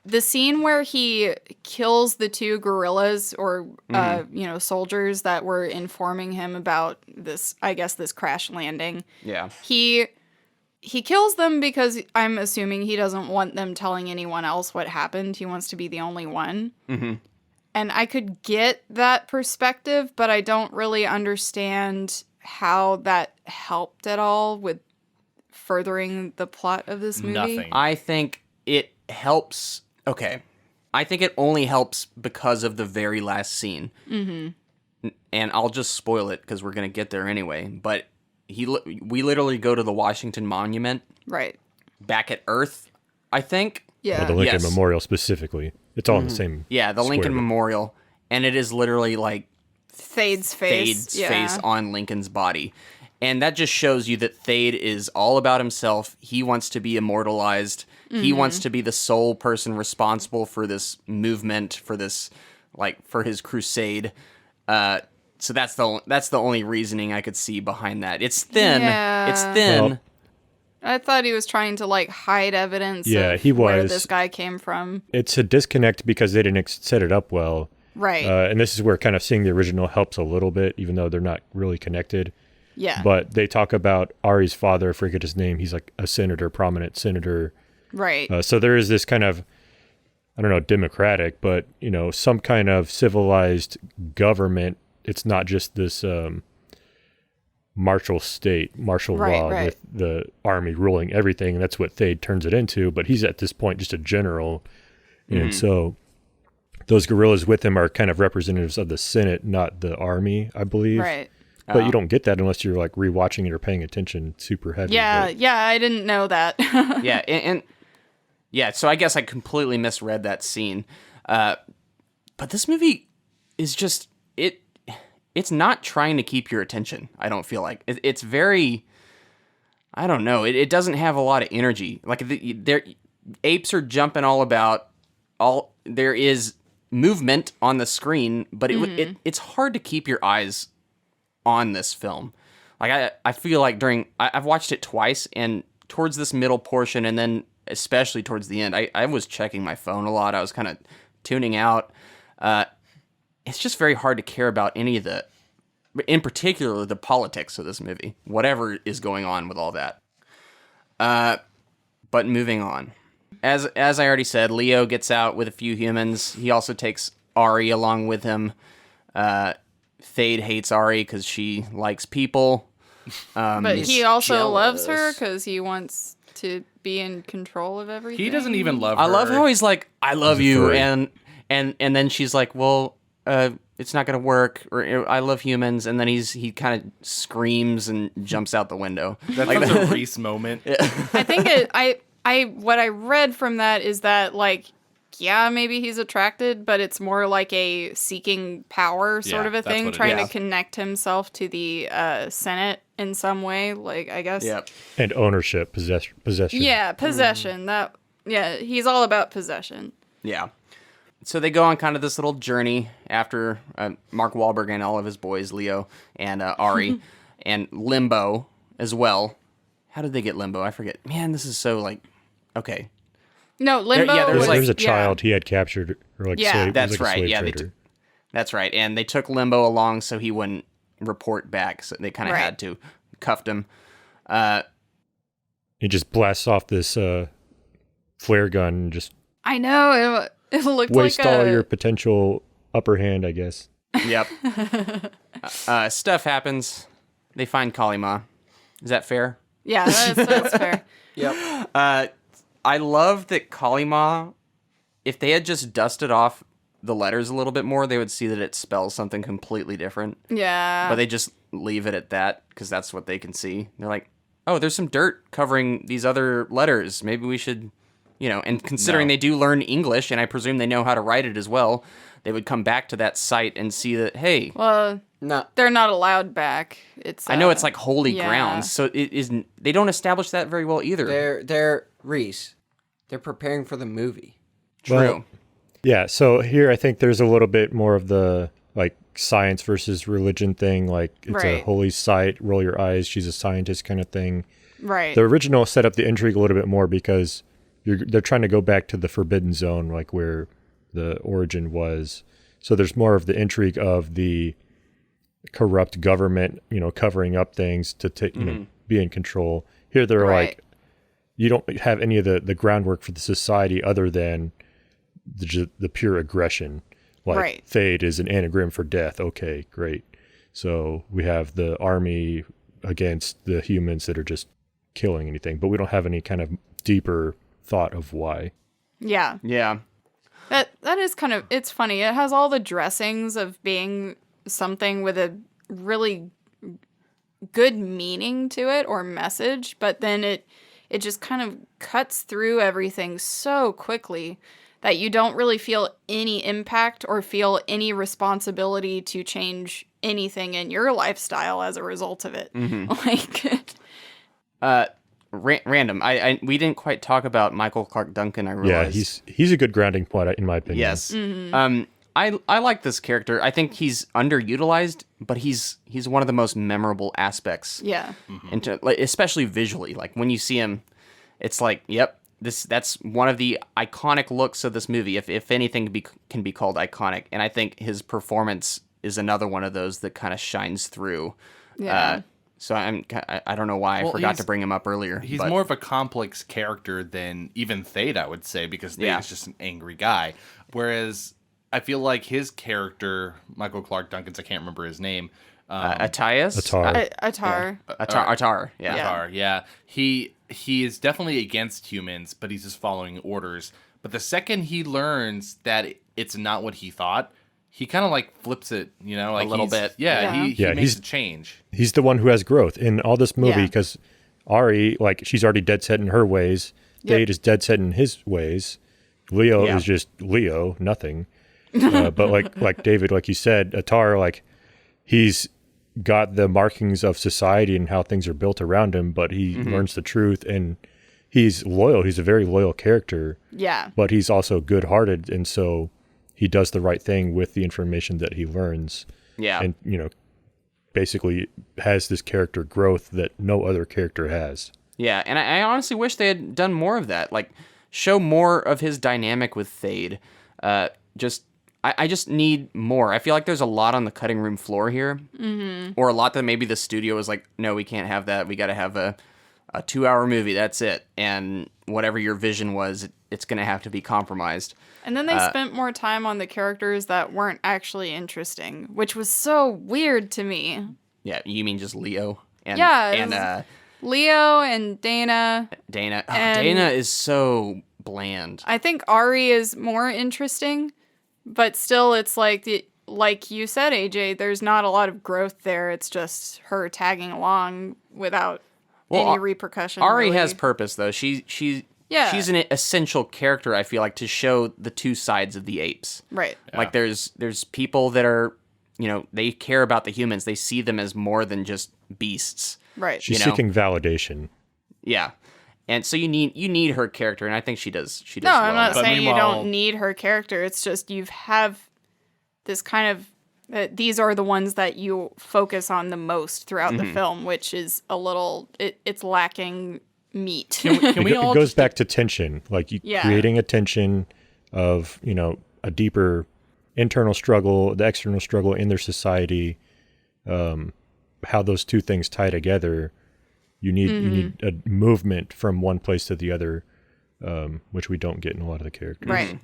the scene where he kills the two gorillas or soldiers that were informing him about this, I guess this crash landing. Yeah. He kills them because I'm assuming he doesn't want them telling anyone else what happened. He wants to be the only one. And I could get that perspective, but I don't really understand how that helped at all with furthering the plot of this movie. Nothing. I think it helps. Okay. I think it only helps because of the very last scene. And I'll just spoil it because we're going to get there anyway. But we literally go to the Washington Monument. Right. Back at Earth, I think. Yeah. Or the Lincoln Memorial specifically. It's all in the same. Yeah, the Lincoln bit. Memorial. And it is literally like Thade's face on Lincoln's body. And that just shows you that Thade is all about himself. He wants to be immortalized. He wants to be the sole person responsible for this movement, for this, for his crusade. So that's the only reasoning I could see behind that. It's thin. Yeah. It's thin. Well, I thought he was trying to hide evidence of he was. where this guy came from. It's a disconnect because they didn't set it up well. Right. And this is where kind of seeing the original helps a little bit, even though they're not really connected. Yeah. But they talk about Ari's father, I forget his name. He's like a senator, prominent senator. Right. So there is this kind of, I don't know, democratic, but, some kind of civilized government. It's not just this martial law right. with the army ruling everything. And that's what Thade turns it into. But he's at this point just a general. And so those guerrillas with him are kind of representatives of the Senate, not the army, I believe. Right. But you don't get that unless you're like rewatching it or paying attention super heavy. Yeah, I didn't know that. Yeah, and yeah, so I guess I completely misread that scene. But this movie is just it's not trying to keep your attention. I don't feel like it's very. I don't know. It doesn't have a lot of energy. Like apes are jumping all about. There is movement on the screen, but it's hard to keep your eyes on this film. Like I feel like I've watched it twice, and towards this middle portion, and then especially towards the end, I was checking my phone a lot. I was kind of tuning out. It's just very hard to care about any of in particular, the politics of this movie, whatever is going on with all that. But moving on. As I already said, Leo gets out with a few humans. He also takes Ari along with him. Thade hates Ari because she likes people. But he also loves her because he wants to be in control of everything. He doesn't even love her. I love how he's like, I love you, and then she's like, well, it's not gonna work, or I love humans, and then he kind of screams and jumps out the window. That's like a Reese moment. I think what I read from that is that, like, yeah, maybe he's attracted, but it's more like a seeking power sort of a thing, trying to connect himself to the Senate in some way, like, I guess. Yep. And ownership, possession. Yeah, possession. He's all about possession. Yeah. So they go on kind of this little journey after Mark Wahlberg and all of his boys, Leo and Ari, and Limbo as well. How did they get Limbo? I forget. Man, this is so like, okay. No, Limbo. There's a child he had captured, or like slave. That's like a right. slave Yeah, trader. that's right. And they took Limbo along so he wouldn't report back. So they kind of had to cuffed him. He just blasts off this flare gun and just. I know it looked waste like all your potential upper hand, I guess. Yep. Stuff happens. They find Kalima. Is that fair? Yeah, that's fair. Yep. I love that Kalima, if they had just dusted off the letters a little bit more, they would see that it spells something completely different. Yeah. But they just leave it at that because that's what they can see. They're like, oh, there's some dirt covering these other letters. Maybe we should, and considering they do learn English, and I presume they know how to write it as well, they would come back to that site and see that, hey. Well, no, they're not allowed back. I know it's like holy ground, so it isn't. They don't establish that very well either. They're Reese. They're preparing for the movie. True. Well, yeah. So here, I think there's a little bit more of the like science versus religion thing. Like it's a holy site. Roll your eyes. She's a scientist kind of thing. Right. The original set up the intrigue a little bit more because they're trying to go back to the Forbidden Zone, like where the origin was. So there's more of the intrigue of the corrupt government, covering up things to take, be in control. Here they're like, you don't have any of the groundwork for the society other than the pure aggression. Like Thade is an anagram for death. Okay, great. So we have the army against the humans that are just killing anything, but we don't have any kind of deeper thought of why. Yeah. Yeah. That is kind of, it's funny. It has all the dressings of being something with a really good meaning to it or message, but then it just kind of cuts through everything so quickly that you don't really feel any impact or feel any responsibility to change anything in your lifestyle as a result of it. Random. We didn't quite talk about Michael Clark Duncan. I realized. Yeah, he's a good grounding point in my opinion. Yes. I like this character. I think he's underutilized, but he's one of the most memorable aspects. Yeah. Into especially visually, like when you see him, it's like, yep, that's one of the iconic looks of this movie. If anything can be called iconic, and I think his performance is another one of those that kind of shines through. Yeah. So I don't know why I forgot to bring him up earlier. He's more of a complex character than even Thade, I would say, because Thade is just an angry guy. Whereas I feel like his character, Michael Clark Duncan's, I can't remember his name, Attias? Attar. Attar. Attar, yeah. Attar, yeah. He is definitely against humans, but he's just following orders. But the second he learns that it's not what he thought, he kind of like flips it, you know, like a little bit. Yeah, he makes a change. He's the one who has growth in all this movie Yeah. because Ari, like, she's already dead set in her ways. Yep. Dade is dead set in his ways. Leo is just Leo, nothing. But like David, like you said, Attar, like, he's got the markings of society and how things are built around him, but he learns the truth and he's loyal. He's a very loyal character. Yeah. But he's also good-hearted, and so he does the right thing with the information that he learns. Yeah. And, you know, basically has this character growth that no other character has. Yeah, and I honestly wish they had done more of that. Like, show more of his dynamic with Thade. I just need more. I feel like there's a lot on the cutting room floor here. Mm-hmm. Or a lot that maybe the studio was like, no, we can't have that. We got to have a 2-hour movie. That's it. And whatever your vision was, it's going to have to be compromised. And then they spent more time on the characters that weren't actually interesting, which was so weird to me. Yeah, you mean just Leo? And, Yeah, and Leo and Dana. Dana. And Dana is so bland. I think Ari is more interesting, but still it's like you said, AJ, there's not a lot of growth there. It's just her tagging along without any repercussion. Ari really. has purpose, though. She's an essential character, I feel like, to show the two sides of the apes. Right. Yeah. Like, there's people that are, you know, they care about the humans. They see them as more than just beasts. Right. She's seeking validation. Yeah. And so you need her character, and I think she does. No, well. I'm not saying you don't need her character. It's just you have this kind of these are the ones that you focus on the most throughout the film, which is a little it's lacking meat. Can we all it goes back to tension, like creating a tension of, you know, a deeper internal struggle, the external struggle in their society, how those two things tie together. You need a movement from one place to the other, which we don't get in a lot of the characters. Right.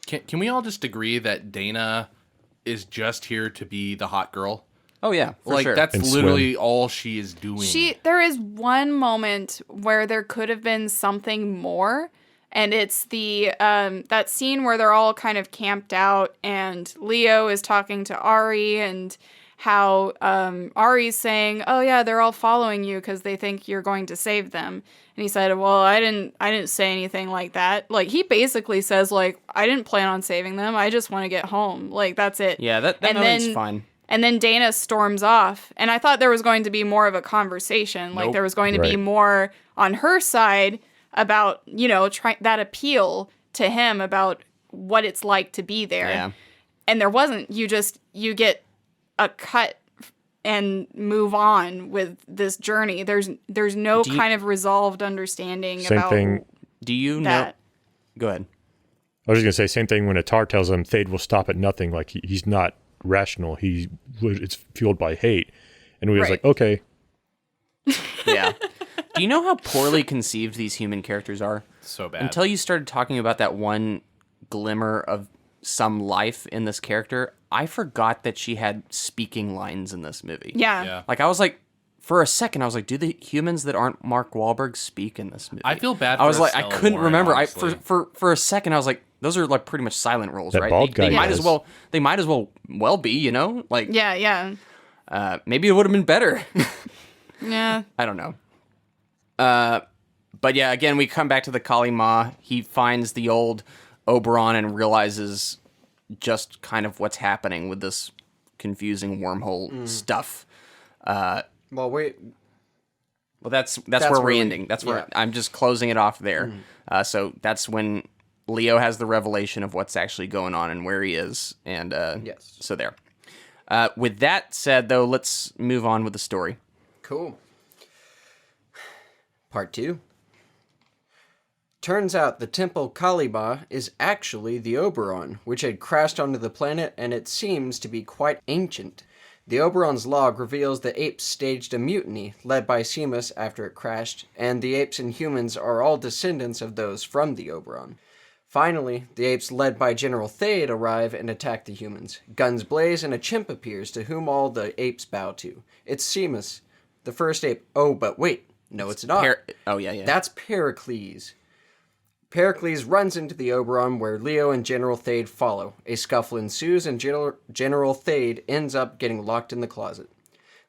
Can we all just agree that Dana is just here to be the hot girl? Oh yeah, for sure. That's and literally all she is doing. There is one moment where there could have been something more, and it's the that scene where they're all kind of camped out, and Leo is talking to Ari, and how Ari's saying, "Oh yeah, they're all following you because they think you're going to save them." And he said, "Well, I didn't say anything like that." Like, he basically says, like, "I didn't plan on saving them. I just want to get home." Like, that's it. Yeah, that moment's fine. And then Dana storms off, and I thought there was going to be more of a conversation. Like, there was going to be more on her side about, you know, that appeal to him about what it's like to be there. Yeah. And there wasn't. You get a cut and move on with this journey. There's no kind of resolved understanding about thing. Do you that. know? Go ahead. I was just gonna say same thing when Attar tells him Thade will stop at nothing. Like he's not rational. It's fueled by hate, and we was like, okay. Yeah. Do you know how poorly conceived these human characters are? So bad. Until you started talking about that one glimmer of some life in this character, I forgot that she had speaking lines in this movie. Yeah. Like, I was like, for a second, I was like, do the humans that aren't Mark Wahlberg speak in this movie? I feel bad for I was like, I Estella couldn't Warren, remember. honestly. For a second, I was like, those are like pretty much silent roles, That right? bald guy They might does. as well be, you know? Like, Yeah. maybe it would have been better. Yeah. I don't know. But yeah, again, we come back to the Kalima. He finds the old Oberon and realizes just kind of what's happening with this confusing wormhole stuff. Well, that's where we're ending. That's where I'm just closing it off there. So that's when Leo has the revelation of what's actually going on and where he is. And so there. With that said, though, let's move on with the story. Cool. Part 2. Turns out the temple Kalima is actually the Oberon, which had crashed onto the planet, and it seems to be quite ancient. The Oberon's log reveals the apes staged a mutiny, led by Seamus after it crashed, and the apes and humans are all descendants of those from the Oberon. Finally, the apes led by General Thade arrive and attack the humans. Guns blaze and a chimp appears to whom all the apes bow to. It's Seamus, the first ape. Oh, but wait. No, it's not. Yeah. That's Pericles. Pericles runs into the Oberon where Leo and General Thade follow. A scuffle ensues and General Thade ends up getting locked in the closet.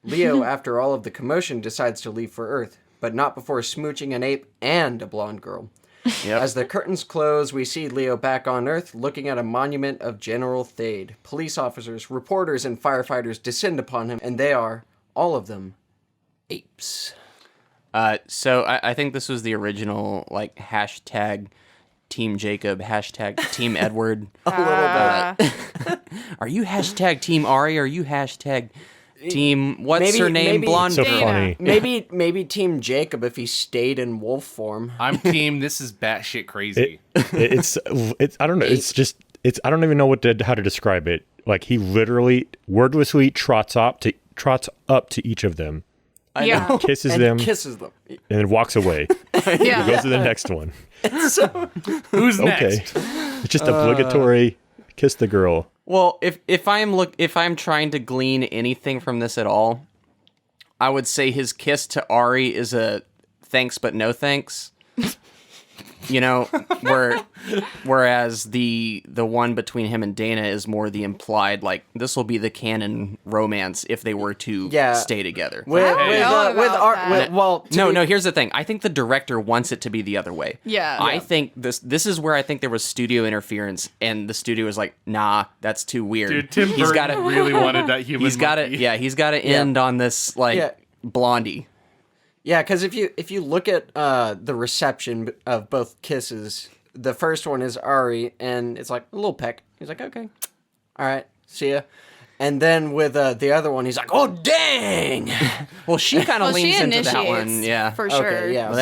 Leo, after all of the commotion, decides to leave for Earth, but not before smooching an ape and a blonde girl. Yep. As the curtains close, we see Leo back on Earth looking at a monument of General Thade. Police officers, reporters, and firefighters descend upon him, and they are, all of them, apes. So I think this was the original, like, hashtag Team Jacob, hashtag Team Edward. A little bit. Are you hashtag Team Ari? Are you hashtag Team, what's her name, Blonde? So funny. Maybe Team Jacob if he stayed in wolf form. I'm Team, this is batshit crazy. It's I don't know. I don't even know how to describe it. Like, he literally wordlessly trots up to each of them. Yeah. Kisses and them, and then walks away. Yeah. Goes to the next one. Who's Okay, next? it's just obligatory. Kiss the girl. Well, if I'm trying to glean anything from this at all, I would say his kiss to Ari is a thanks but no thanks. You know, whereas the one between him and Dana is more the implied, like, this will be the canon romance if they were to stay together. No, here's the thing. I think the director wants it to be the other way. Yeah. I think this is where I think there was studio interference, and the studio was like, nah, that's too weird. Dude, Tim Burton really wanted that human He's got monkey. he's got to end on this, like, Blondie. Yeah, because if you look at the reception of both kisses, the first one is Ari, and it's like a little peck. He's like, okay, all right, see ya. And then with the other one, he's like, oh dang! Well, she kind of leans she into that one, initiates, yeah, for sure. Okay, yeah, But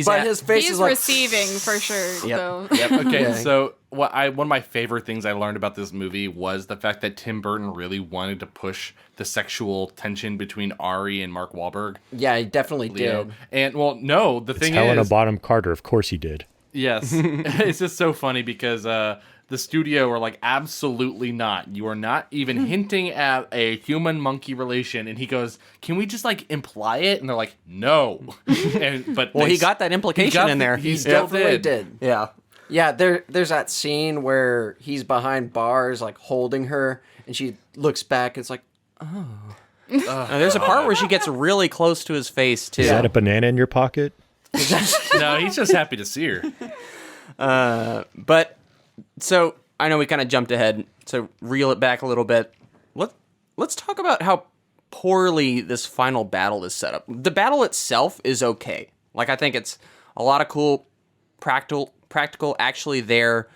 but his face He's is like receiving for sure. Yep. Though. Yep. Okay, so one of my favorite things I learned about this movie was the fact that Tim Burton really wanted to push the sexual tension between Ari and Mark Wahlberg. Yeah, he definitely Leo. did. And well, no, the thing Helena is, Bonham Carter. Of course he did. yes, it's just so funny because the studio were like, absolutely not. You are not even hinting at a human monkey relation. And he goes, can we just like imply it? And they're like, no. But well, he got that implication in there. He Definitely did. Yeah. Yeah, there's that scene where he's behind bars, like holding her, and she looks back. And it's like, oh. There's a part where she gets really close to his face too. Is that a banana in your pocket? No, he's just happy to see her. But so I know we kind of jumped ahead. So reel it back a little bit. Let's talk about how poorly this final battle is set up. The battle itself is okay. Like, I think it's a lot of cool, practical, actually there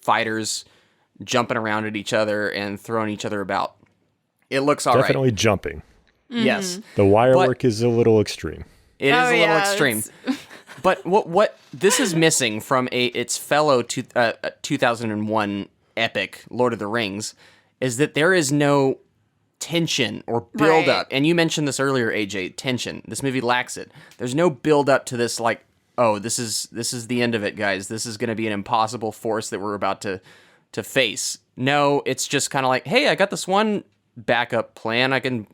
fighters jumping around at each other and throwing each other about. It looks all right. Definitely jumping. Yes. The wire work is a little extreme. It is a little extreme. But what this is missing from its fellow 2001 epic, Lord of the Rings, is that there is no tension or build up. And you mentioned this earlier, AJ, tension. This movie lacks it. There's no build up to this, like, oh, this is the end of it, guys. This is going to be an impossible force that we're about to face. No, it's just kind of like, hey, I got this one backup plan. I can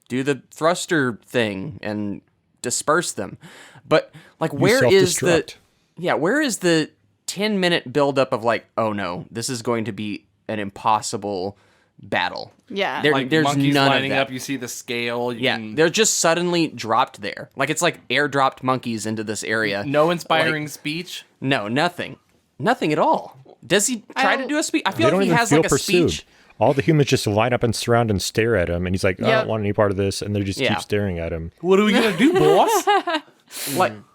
do the thruster thing and disperse them. But like, where is the 10-minute buildup of like, oh no, this is going to be an impossible battle. Yeah. Like there's monkeys none lining of that. up, you see the scale. They're just suddenly dropped there. Like, it's like airdropped monkeys into this area. No inspiring speech? No, nothing. Nothing at all. Does he try to do a speech? I feel They like don't he even has feel like a pursued. speech. All the humans just line up and surround and stare at him, and he's like, I don't want any part of this, and they just keep staring at him. What are we going to do, boss?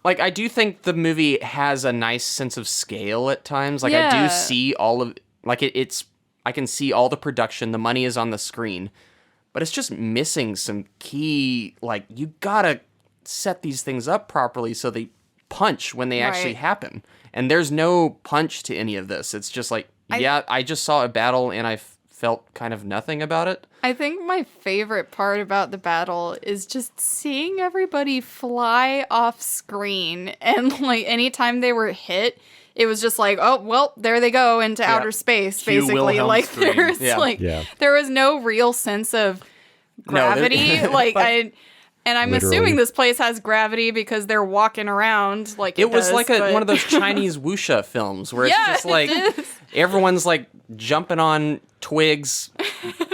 Like I do think the movie has a nice sense of scale at times. Like, I do see all of, like, it's I can see all the production, the money is on the screen, but it's just missing some key, like, you gotta set these things up properly so they punch when they actually happen. And there's no punch to any of this. It's just like, I just saw a battle and I felt kind of nothing about it. I think my favorite part about the battle is just seeing everybody fly off screen, and like anytime they were hit, it was just like, oh well, there they go into outer space, Cue basically. Wilhelm Like scream. there's there was no real sense of gravity. I'm Literally. assuming this place has gravity because they're walking around like It was does, like but- one of those Chinese wuxia films where it's just like everyone's like jumping on twigs.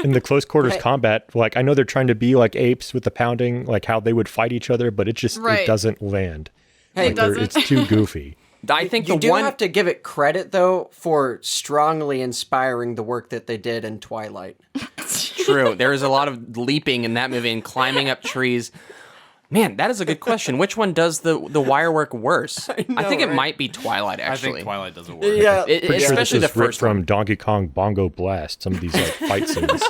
In the close quarters combat, like I know they're trying to be like apes with the pounding, like how they would fight each other, but it just it doesn't land. Hey, Like, it's too goofy. I think you do have to give it credit though for strongly inspiring the work that they did in Twilight. True. There is a lot of leaping in that movie and climbing up trees. Man, that is a good question. Which one does the wire work worse? I think it might be Twilight, actually. I think Twilight doesn't work. Yeah, Pretty sure especially this the is ripped first from one. Donkey Kong Bongo Blast. Some of these like fight scenes.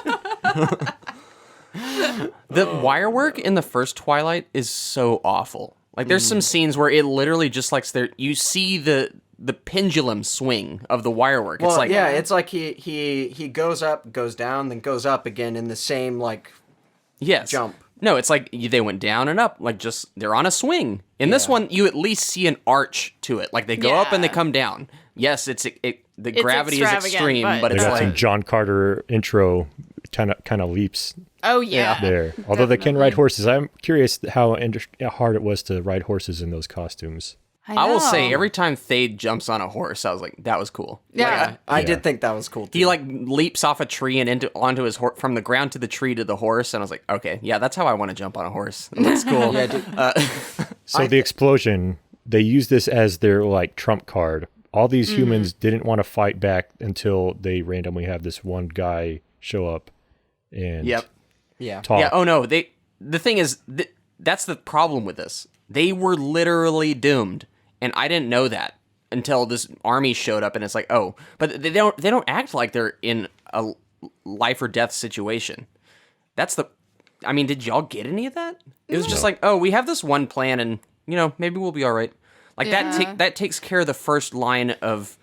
The wire work in the first Twilight is so awful. Like, there's some scenes where it literally just like you see the pendulum swing of the wire work. Well, it's like it's like he goes up, goes down, then goes up again in the same like jump. No, it's like they went down and up, like just they're on a swing. In this one, you at least see an arch to it. Like they go up and they come down. Yes, the gravity is extreme, but They it's got like some John Carter intro kind of leaps. Oh yeah, there. Although they can ride horses, I'm curious how hard it was to ride horses in those costumes. I will say, every time Thade jumps on a horse, I was like, that was cool. Yeah. I did think that was cool too. He like leaps off a tree and onto his horse, from the ground to the tree to the horse, and I was like, okay, yeah, that's how I want to jump on a horse. That's cool. So the explosion, they use this as their like trump card. All these humans didn't want to fight back until they randomly have this one guy show up and talk. Yeah. Oh no, the thing is, that's the problem with this. They were literally doomed. And I didn't know that until this army showed up, and it's like, oh, but they don't act like they're in a life or death situation. I mean, did y'all get any of that? It was just like, oh, we have this one plan, and maybe we'll be all right. Like that takes care of the first line of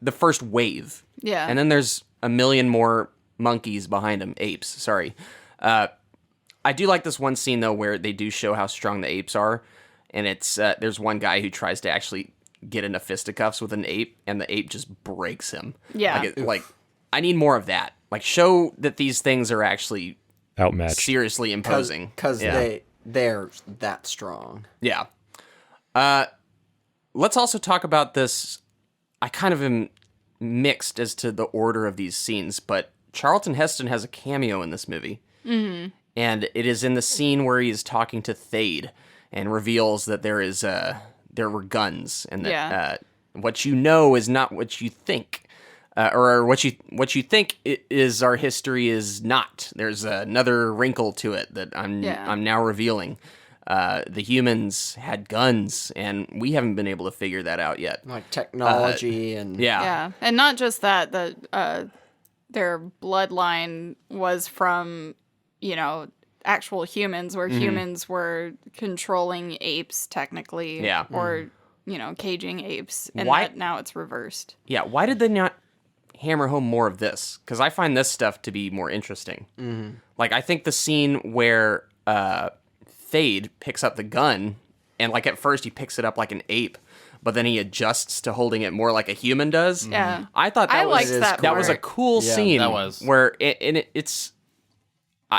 the first wave. Yeah. And then there's a million more monkeys behind them, apes. Sorry. I do like this one scene though where they do show how strong the apes are. And it's there's one guy who tries to actually get into fisticuffs with an ape, and the ape just breaks him. Yeah. Like I need more of that. Like, show that these things are actually outmatched, seriously imposing. Because they're that strong. Yeah. Let's also talk about this. I kind of am mixed as to the order of these scenes, but Charlton Heston has a cameo in this movie. Mm-hmm. And it is in the scene where he is talking to Thade and reveals that there were guns, and that what you know is not what you think, or what you think is our history is not. There's another wrinkle to it that I'm now revealing. The humans had guns, and we haven't been able to figure that out yet. Like technology and and not just that. Their bloodline was from actual humans, where humans were controlling apes technically, or caging apes, and now it's reversed. Yeah, why did they not hammer home more of this? Because I find this stuff to be more interesting. Mm-hmm. Like, I think the scene where Thade picks up the gun, and like at first he picks it up like an ape, but then he adjusts to holding it more like a human does. Yeah, I thought that was a cool scene. That was where it's.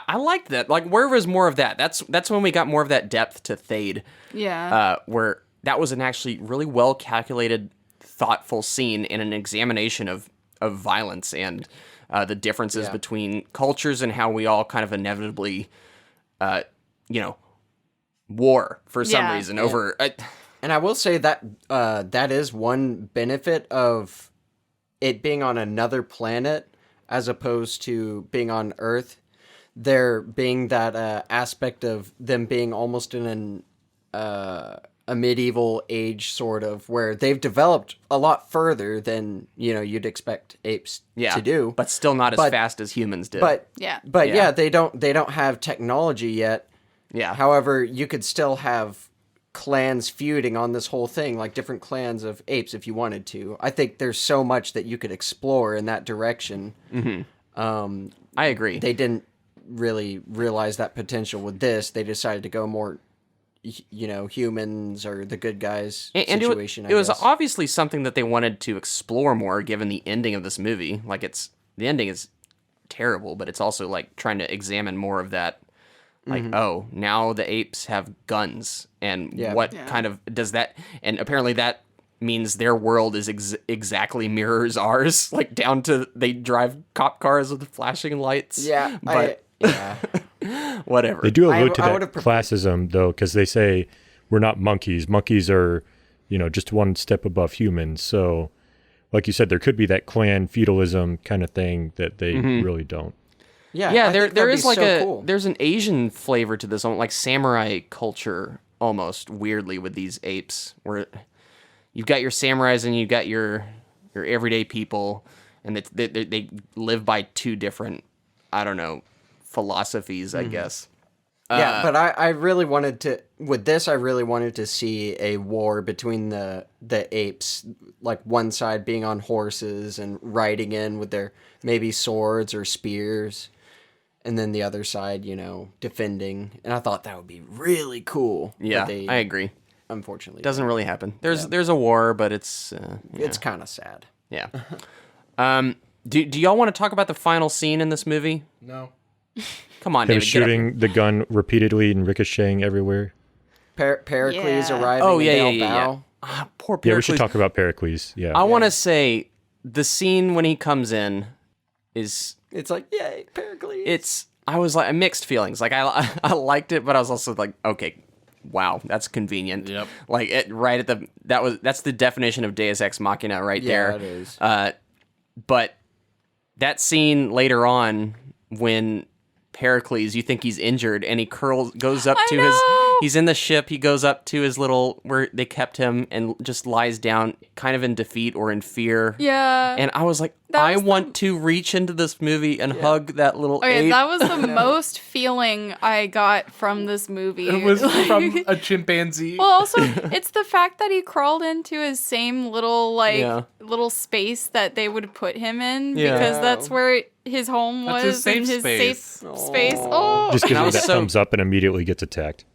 I liked that. Like, where was more of that? That's when we got more of that depth to Thade. Yeah. Where that was an actually really well calculated, thoughtful scene and an examination of violence and the differences between cultures and how we all kind of inevitably, war for some reason over. And I will say that that is one benefit of it being on another planet as opposed to being on Earth. There being that aspect of them being almost in a medieval age, sort of, where they've developed a lot further than you'd expect apes to do, but still not as fast as humans did. But they don't have technology yet. Yeah. However, you could still have clans feuding on this whole thing, like different clans of apes, if you wanted to. I think there's so much that you could explore in that direction. Mm-hmm. I agree. They didn't really realize that potential with this. They decided to go more, humans or the good guys situation. It was obviously something that they wanted to explore more, given the ending of this movie. Like, the ending is terrible, but it's also like trying to examine more of that. Like, oh, now the apes have guns, and what kind of does that? And apparently that means their world is exactly mirrors ours, like down to they drive cop cars with flashing lights. Yeah, but whatever. They do allude to that classism though, because they say we're not monkeys. Monkeys are, just one step above humans. So, like you said, there could be that clan feudalism kind of thing that they really don't. Yeah, there is like there's an Asian flavor to this, like samurai culture almost weirdly with these apes, where you've got your samurais and you've got your everyday people, and they live by two different, I don't know, philosophies, I guess. But I really wanted to see a war between the apes, like one side being on horses and riding in with their maybe swords or spears, and then the other side, defending. And I thought that would be really cool. Yeah, I agree. Unfortunately, it doesn't really happen. There's a war, but it's kind of sad. Yeah. Do y'all want to talk about the final scene in this movie? No. Come on, Him David. shooting the gun repeatedly and ricocheting everywhere. Pericles arriving. Oh, and yeah. bow. Poor Pericles. Yeah, we should talk about Pericles. Yeah. I want to say the scene when he comes in is... It's like, yay, Pericles. I was like, mixed feelings. Like, I liked it, but I was also like, okay, wow, that's convenient. Yep. Like, that's the definition of Deus Ex Machina right there. Yeah, it is. But that scene later on when Pericles, you think he's injured, and he goes up to his... He's in the ship, he goes up to his little... where they kept him, and just lies down kind of in defeat or in fear. Yeah. And I was like, I want to reach into this movie and hug that little ape. That was the most feeling I got from this movie. It was from a chimpanzee. Well, also, it's the fact that he crawled into his same little, little space that they would put him in, because that's where his home was. His safe and his space. safe space. Oh, Just gives him that thumbs up and immediately gets attacked.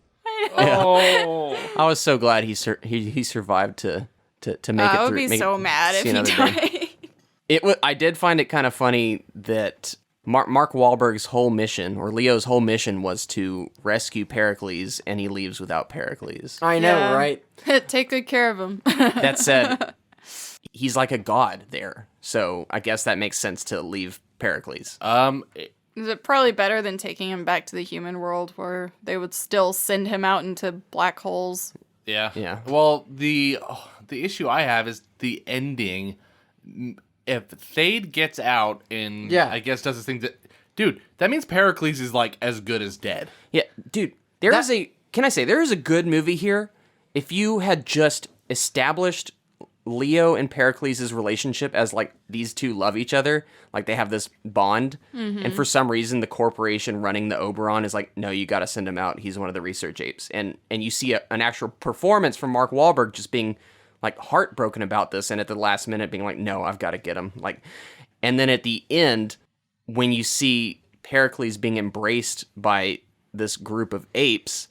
I was so glad he survived to make it through. I would be so mad if he died. I did find it kind of funny that Mark Wahlberg's whole mission, or Leo's whole mission, was to rescue Pericles, and he leaves without Pericles. I know, right? Take good care of him. That said, he's like a god there, so I guess that makes sense to leave Pericles. Is it probably better than taking him back to the human world, where they would still send him out into black holes? Yeah. Well, the issue I have is the ending. If Thade gets out and I guess does this thing dude, that means Pericles is like as good as dead. Yeah, dude, there is a good movie here if you had just established Leo and Pericles' relationship as like these two love each other, like they have this bond, and for some reason the corporation running the Oberon is like, no, you got to send him out. He's one of the research apes, and you see an actual performance from Mark Wahlberg just being like heartbroken about this, and at the last minute being like, no, I've got to get him. Like, and then at the end, when you see Pericles being embraced by this group of apes,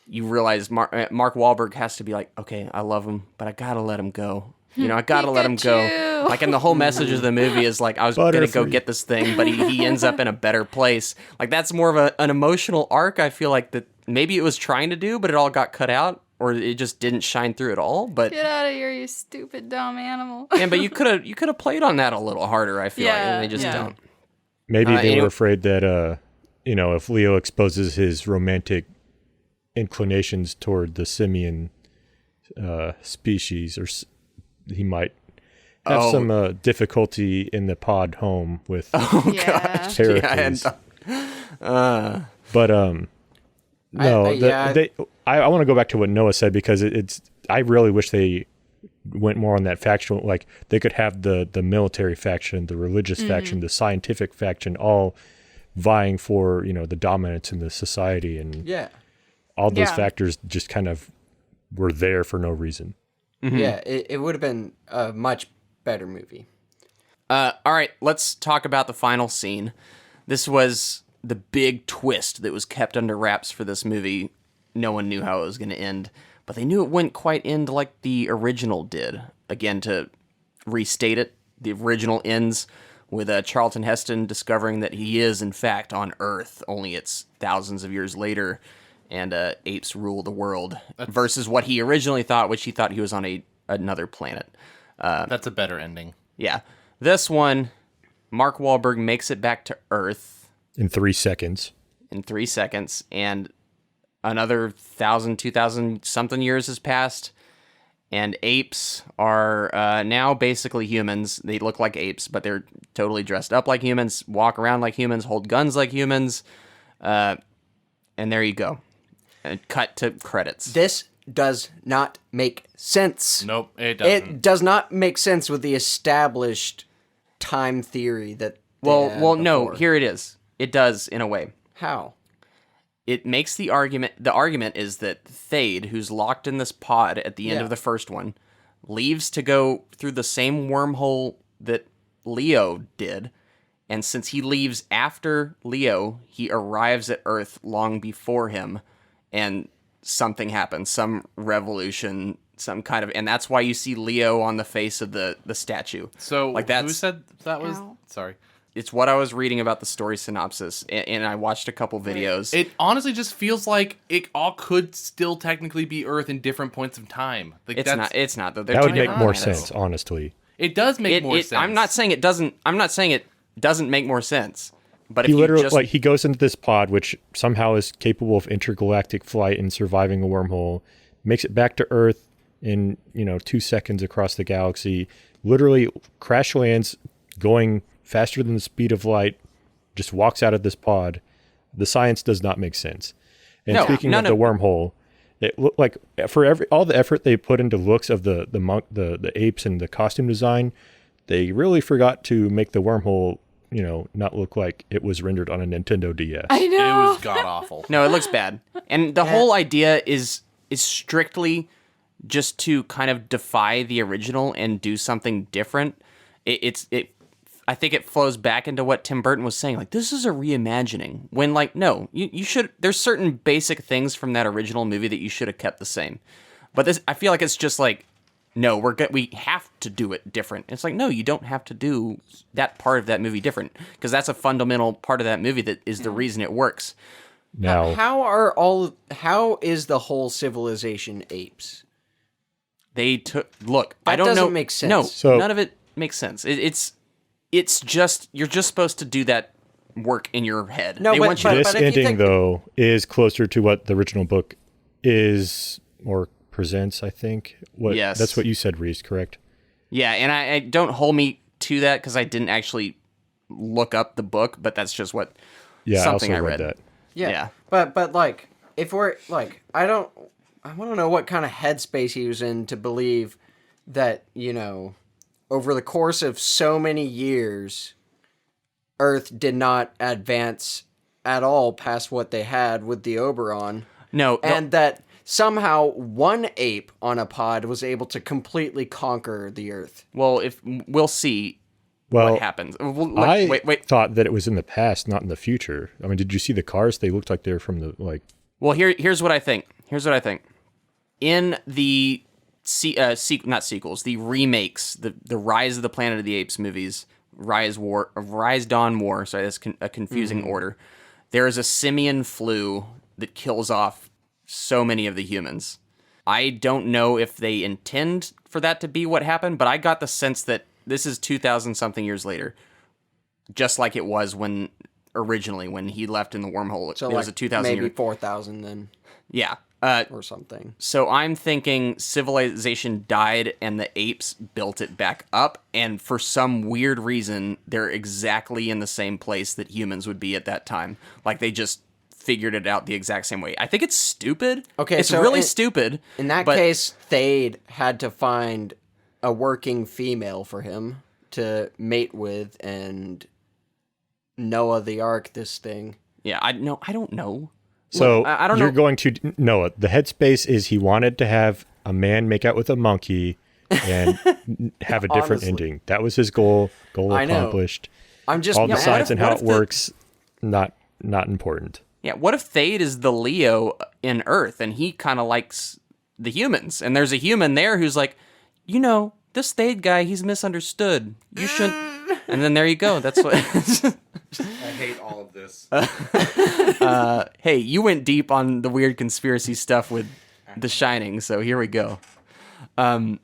you realize Mark Wahlberg has to be like, okay, I love him, but I gotta let him go. I gotta let him go. Like, and the whole message of the movie is like, I was gonna go get this thing, but he ends up in a better place. Like, that's more of an emotional arc. I feel like that maybe it was trying to do, but it all got cut out, or it just didn't shine through at all. But get out of here, you stupid dumb animal. Yeah, but you could have played on that a little harder. I feel like, and they just don't. Maybe they were afraid that if Leo exposes his romantic inclinations toward the simian species, or he might have some difficulty in the pod home with gosh, Pericles. But I want to go back to what Noah said, because I really wish they went more on that factional, like they could have the military faction, the religious faction, the scientific faction, all vying for the dominance in the society, and all those factors just kind of were there for no reason. Yeah, it would have been a much better movie. All right, let's talk about the final scene. This was the big twist that was kept under wraps for this movie. No one knew how it was going to end, but they knew it wouldn't quite end like the original did. Again, to restate it, the original ends with Charlton Heston discovering that he is, in fact, on Earth, only it's thousands of years later, and apes rule the world, versus what he originally thought, which he thought he was on another planet. That's a better ending. Yeah. This one, Mark Wahlberg makes it back to Earth. In 3 seconds. And another 1,000, 2,000 something years has passed, and apes are now basically humans. They look like apes, but they're totally dressed up like humans, walk around like humans, hold guns like humans, and there you go. And cut to credits. This does not make sense. Nope, it doesn't. It does not make sense with the established time theory that. Well, no. Here it is. It does in a way. How? It makes the argument. The argument is that Thade, who's locked in this pod at the end of the first one, leaves to go through the same wormhole that Leo did, and since he leaves after Leo, he arrives at Earth long before him, and something happens, some revolution, some kind of, and that's why you see Leo on the face of the statue. So, like that's, who said that was? Sorry. It's what I was reading about the story synopsis, and I watched a couple videos. It honestly just feels like it all could still technically be Earth in different points of time. Like It's not though. That would make more sense, honestly. It does make more sense. I'm not saying it doesn't. I'm not saying it doesn't make more sense. But he if literally, you just, he goes into this pod, which somehow is capable of intergalactic flight and surviving a wormhole, makes it back to Earth in 2 seconds across the galaxy, literally crash lands, going faster than the speed of light, just walks out of this pod. The science does not make sense. And speaking of the wormhole, it looked like for all the effort they put into looks of the apes and the costume design, they really forgot to make the wormhole, not look like it was rendered on a Nintendo DS. I know. It was god awful. No, it looks bad. And the whole idea is strictly just to kind of defy the original and do something different. I think it flows back into what Tim Burton was saying. Like, this is a reimagining. When, no, you should. There's certain basic things from that original movie that you should have kept the same. But this, I feel like it's just like, no, we have to do it different. It's like, no, you don't have to do that part of that movie different, because that's a fundamental part of that movie that is the reason it works. Now, how is the whole civilization apes? They took look. That I don't know. doesn't make sense. No, So- none of it makes sense. It's just you're just supposed to do that work in your head. No, They but- want you to- this if you ending, think- though, is closer to what the original book is or presents, I think. Yes. That's what you said, Reese, correct? Yeah, and I don't hold me to that because I didn't actually look up the book, but that's just what something I I also read. that. Yeah. But if we're I want to know what kind of headspace he was in to believe that, over the course of so many years, Earth did not advance at all past what they had with the Oberon. No, And that somehow one ape on a pod was able to completely conquer the Earth. well, we'll see Well, what happens. I Wait. thought that it was in the past, not in the future. I mean, did you see the cars? They looked like they were from the Well, here's what I think. In the not sequels, the remakes, the Rise of the Planet of the Apes movies, Rise Dawn War. Sorry, that's a confusing order. There is a simian flu that kills off so many of the humans. I don't know if they intend for that to be what happened, but I got the sense that this is 2,000 something years later, just like it was when he left in the wormhole. So it was a 2,000 maybe year. 4,000 then. Yeah. Or something. So I'm thinking civilization died and the apes built it back up, and for some weird reason, they're exactly in the same place that humans would be at that time. Like they just figured it out the exact same way. I think it's stupid. Okay, it's so really stupid. In that case, Thade had to find a working female for him to mate with and Noah the Ark this thing. Yeah, I don't know. So Look, I don't you're know. going to Noah. The headspace is he wanted to have a man make out with a monkey and have a different Honestly. ending. That was his goal. Goal I know. accomplished. I'm just all the mad. science and how What it if the- works, not important. Yeah, what if Thade is the Leo in Earth and he kind of likes the humans? And there's a human there who's like, this Thade guy, he's misunderstood. You shouldn't. And then there you go. That's what. I hate all of this. Hey, you went deep on the weird conspiracy stuff with The Shining, so here we go. All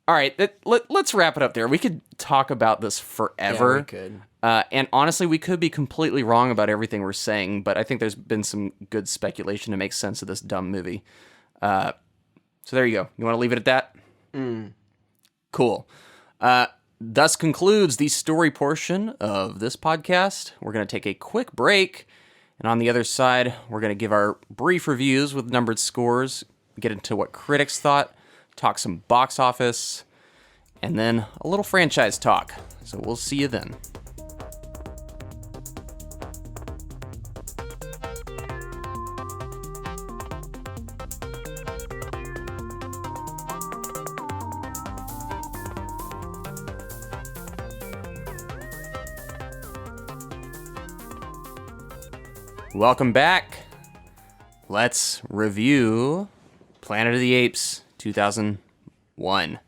right, let's wrap it up there. We could talk about this forever. Yeah, we could. And honestly, we could be completely wrong about everything we're saying, but I think there's been some good speculation to make sense of this dumb movie. So there you go. You want to leave it at that? Cool. Thus concludes the story portion of this podcast. We're going to take a quick break, and on the other side, we're going to give our brief reviews with numbered scores, get into what critics thought, talk some box office, and then a little franchise talk. So we'll see you then. Welcome back. Let's review Planet of the Apes 2001.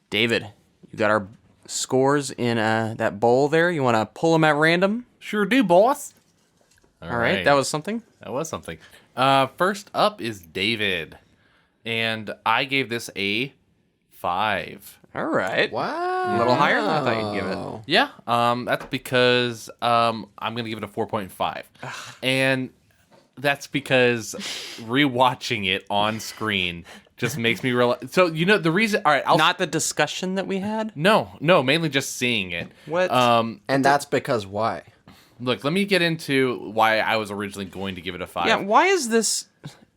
David, you got our scores in that bowl there. You want to pull them at random? Sure do, boss. All right, that was something. That was something. First up is David, and I gave this a 5. All right. Wow. A little higher than I thought you'd give it. Yeah, that's because I'm going to give it a 4.5. And that's because rewatching it on screen just makes me realize. So, the reason. All right. Not the discussion that we had? No, mainly just seeing it. What? And that's because why? Look, let me get into why I was originally going to give it a 5. Yeah, why is this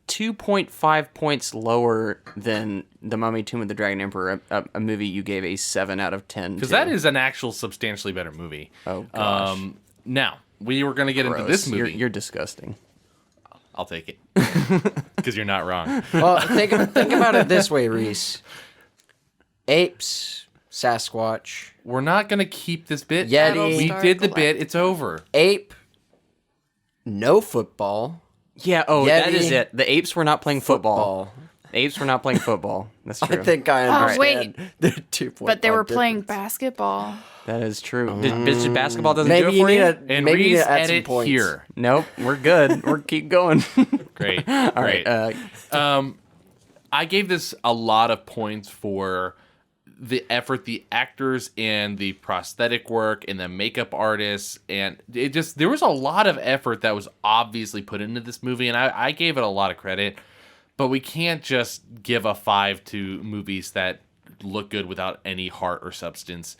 2.5 points lower than The Mummy, Tomb of the Dragon Emperor, a movie you gave a 7 out of 10 Because that is an actual substantially better movie. Oh, gosh. Now, we were going to get into this movie. You're disgusting. I'll take it. Because you're not wrong. Well, think about it this way, Reese. Apes, Sasquatch. We're not going to keep this bit. Yeti. We did the bit. It's over. Ape. No football. Yeah, Yeti, that is it. The apes were not playing football. The apes were not playing football. That's true. I think I understand. wait. The 2.5 But they were playing difference. basketball. That is true. Did basketball doesn't Maybe do it you for need you? And maybe you need Reese to add some edit points. here. Nope, we're good. We're keep going. Great. All Great. right. I gave this a lot of points for the effort the actors and the prosthetic work and the makeup artists, and there was a lot of effort that was obviously put into this movie, and I gave it a lot of credit. But we can't just give a 5 to movies that look good without any heart or substance,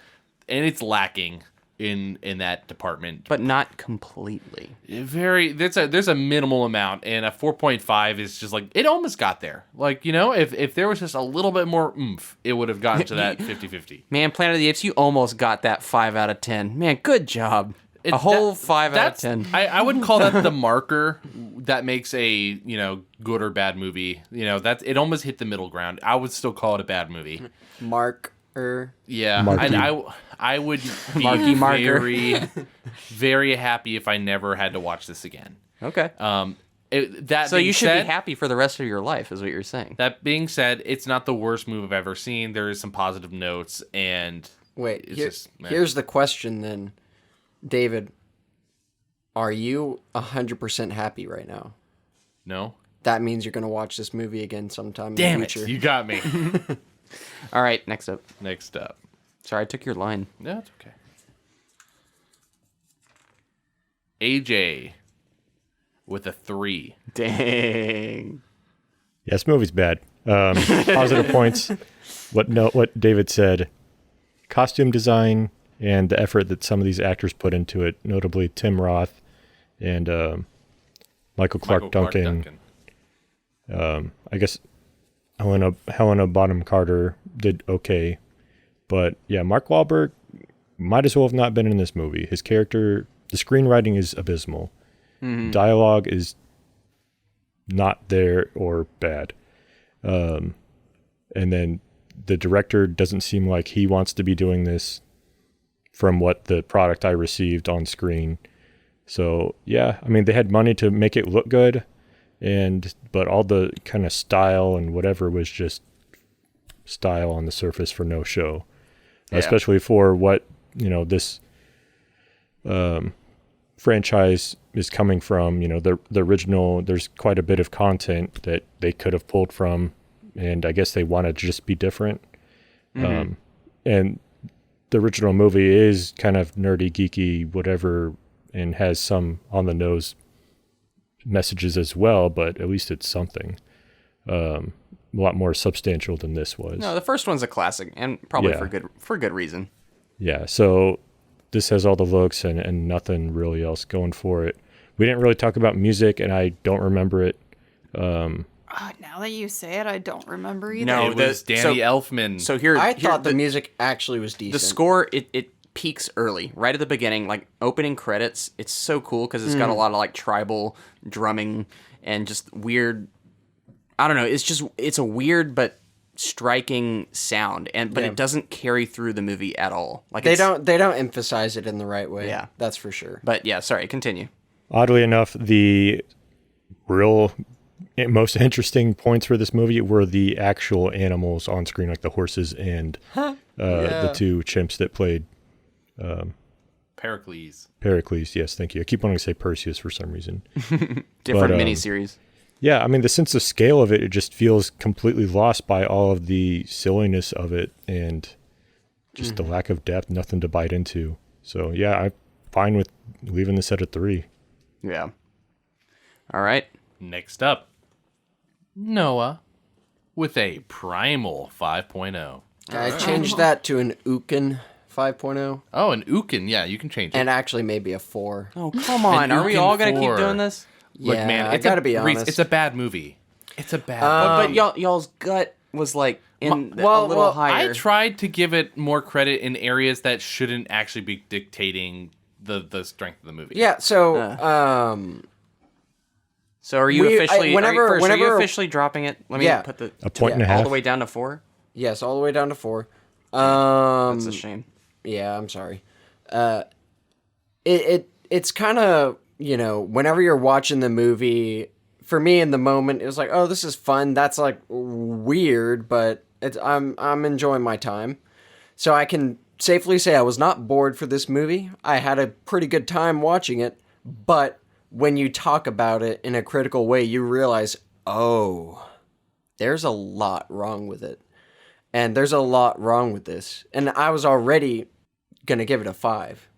and it's lacking in that department. But not completely. There's a minimal amount, and a 4.5 is just like, it almost got there. Like, if there was just a little bit more oomph, it would have gotten to that 50-50. Man, Planet of the Apes, you almost got that 5 out of 10. Man, good job. A whole 5 out of 10. I wouldn't call that the marker that makes a good or bad movie. It almost hit the middle ground. I would still call it a bad movie. Marker. Yeah, Marky. and I would be Marky marker. very, very happy if I never had to watch this again. Okay. So you should be happy for the rest of your life, is what you're saying. That being said, it's not the worst movie I've ever seen. There is some positive notes, and Wait, it's here's the question then. David, are you 100% happy right now? No. That means you're going to watch this movie again sometime Damn in the it, future. you got me. All right, next up. Next up. Sorry, I took your line. No, it's okay. AJ with a 3. Dang. Yeah, this movie's bad. Positive points. What David said. Costume design and the effort that some of these actors put into it, notably Tim Roth and Michael Clark Duncan. I guess Helena Bonham Carter did okay. But yeah, Mark Wahlberg might as well have not been in this movie. His character, the screenwriting is abysmal. Mm-hmm. Dialogue is not there or bad. And then the director doesn't seem like he wants to be doing this from what the product I received on screen. So yeah, I mean, they had money to make it look good, but all the kind of style and whatever was just style on the surface for no show, especially for what, this franchise is coming from. The original, there's quite a bit of content that they could have pulled from, and I guess they wanted to just be different. And the original movie is kind of nerdy, geeky, whatever, and has some on the nose messages as well, but at least it's something. A lot more substantial than this was. No, the first one's a classic, and probably Yeah. for good reason. Yeah, so this has all the looks and nothing really else going for it. We didn't really talk about music, and I don't remember it. Now that you say it, I don't remember either. No, It was Danny Elfman. So here, I thought the music actually was decent. The score, it peaks early, right at the beginning, like opening credits. It's so cool because it's got a lot of like tribal drumming and just weird. I don't know. It's a weird but striking sound, but it doesn't carry through the movie at all. Like they don't emphasize it in the right way. Yeah, that's for sure. But yeah, sorry, continue. Oddly enough, the real most interesting points for this movie were the actual animals on screen, like the horses and the two chimps that played Pericles. Yes, thank you. I keep wanting to say Perseus for some reason. Different miniseries. Yeah, I mean, the sense of scale of it just feels completely lost by all of the silliness of it and just the lack of depth, nothing to bite into. So yeah, I'm fine with leaving this at a 3. Yeah. All right. Next up, Noah with a Primal 5.0. I changed that to an Ukin 5.0. Oh, an Ukin. Yeah, you can change it. And actually maybe a 4. Oh, come on. Are we all going to keep doing this? Look, Yeah, man, I gotta be honest. It's a bad movie. It's a bad movie. But y'all's gut was like a little higher. I tried to give it more credit in areas that shouldn't actually be dictating the strength of the movie. Yeah, so So are you officially whenever are you officially dropping it? Let me put the a point and a half all the way down to 4. Yes, all the way down to 4. That's a shame. Yeah, I'm sorry. It's kind of, whenever you're watching the movie, for me in the moment, it was like, oh, this is fun. That's like weird, but I'm enjoying my time. So I can safely say I was not bored for this movie. I had a pretty good time watching it, but when you talk about it in a critical way, you realize, oh, there's a lot wrong with it. And there's a lot wrong with this. And I was already going to give it a 5.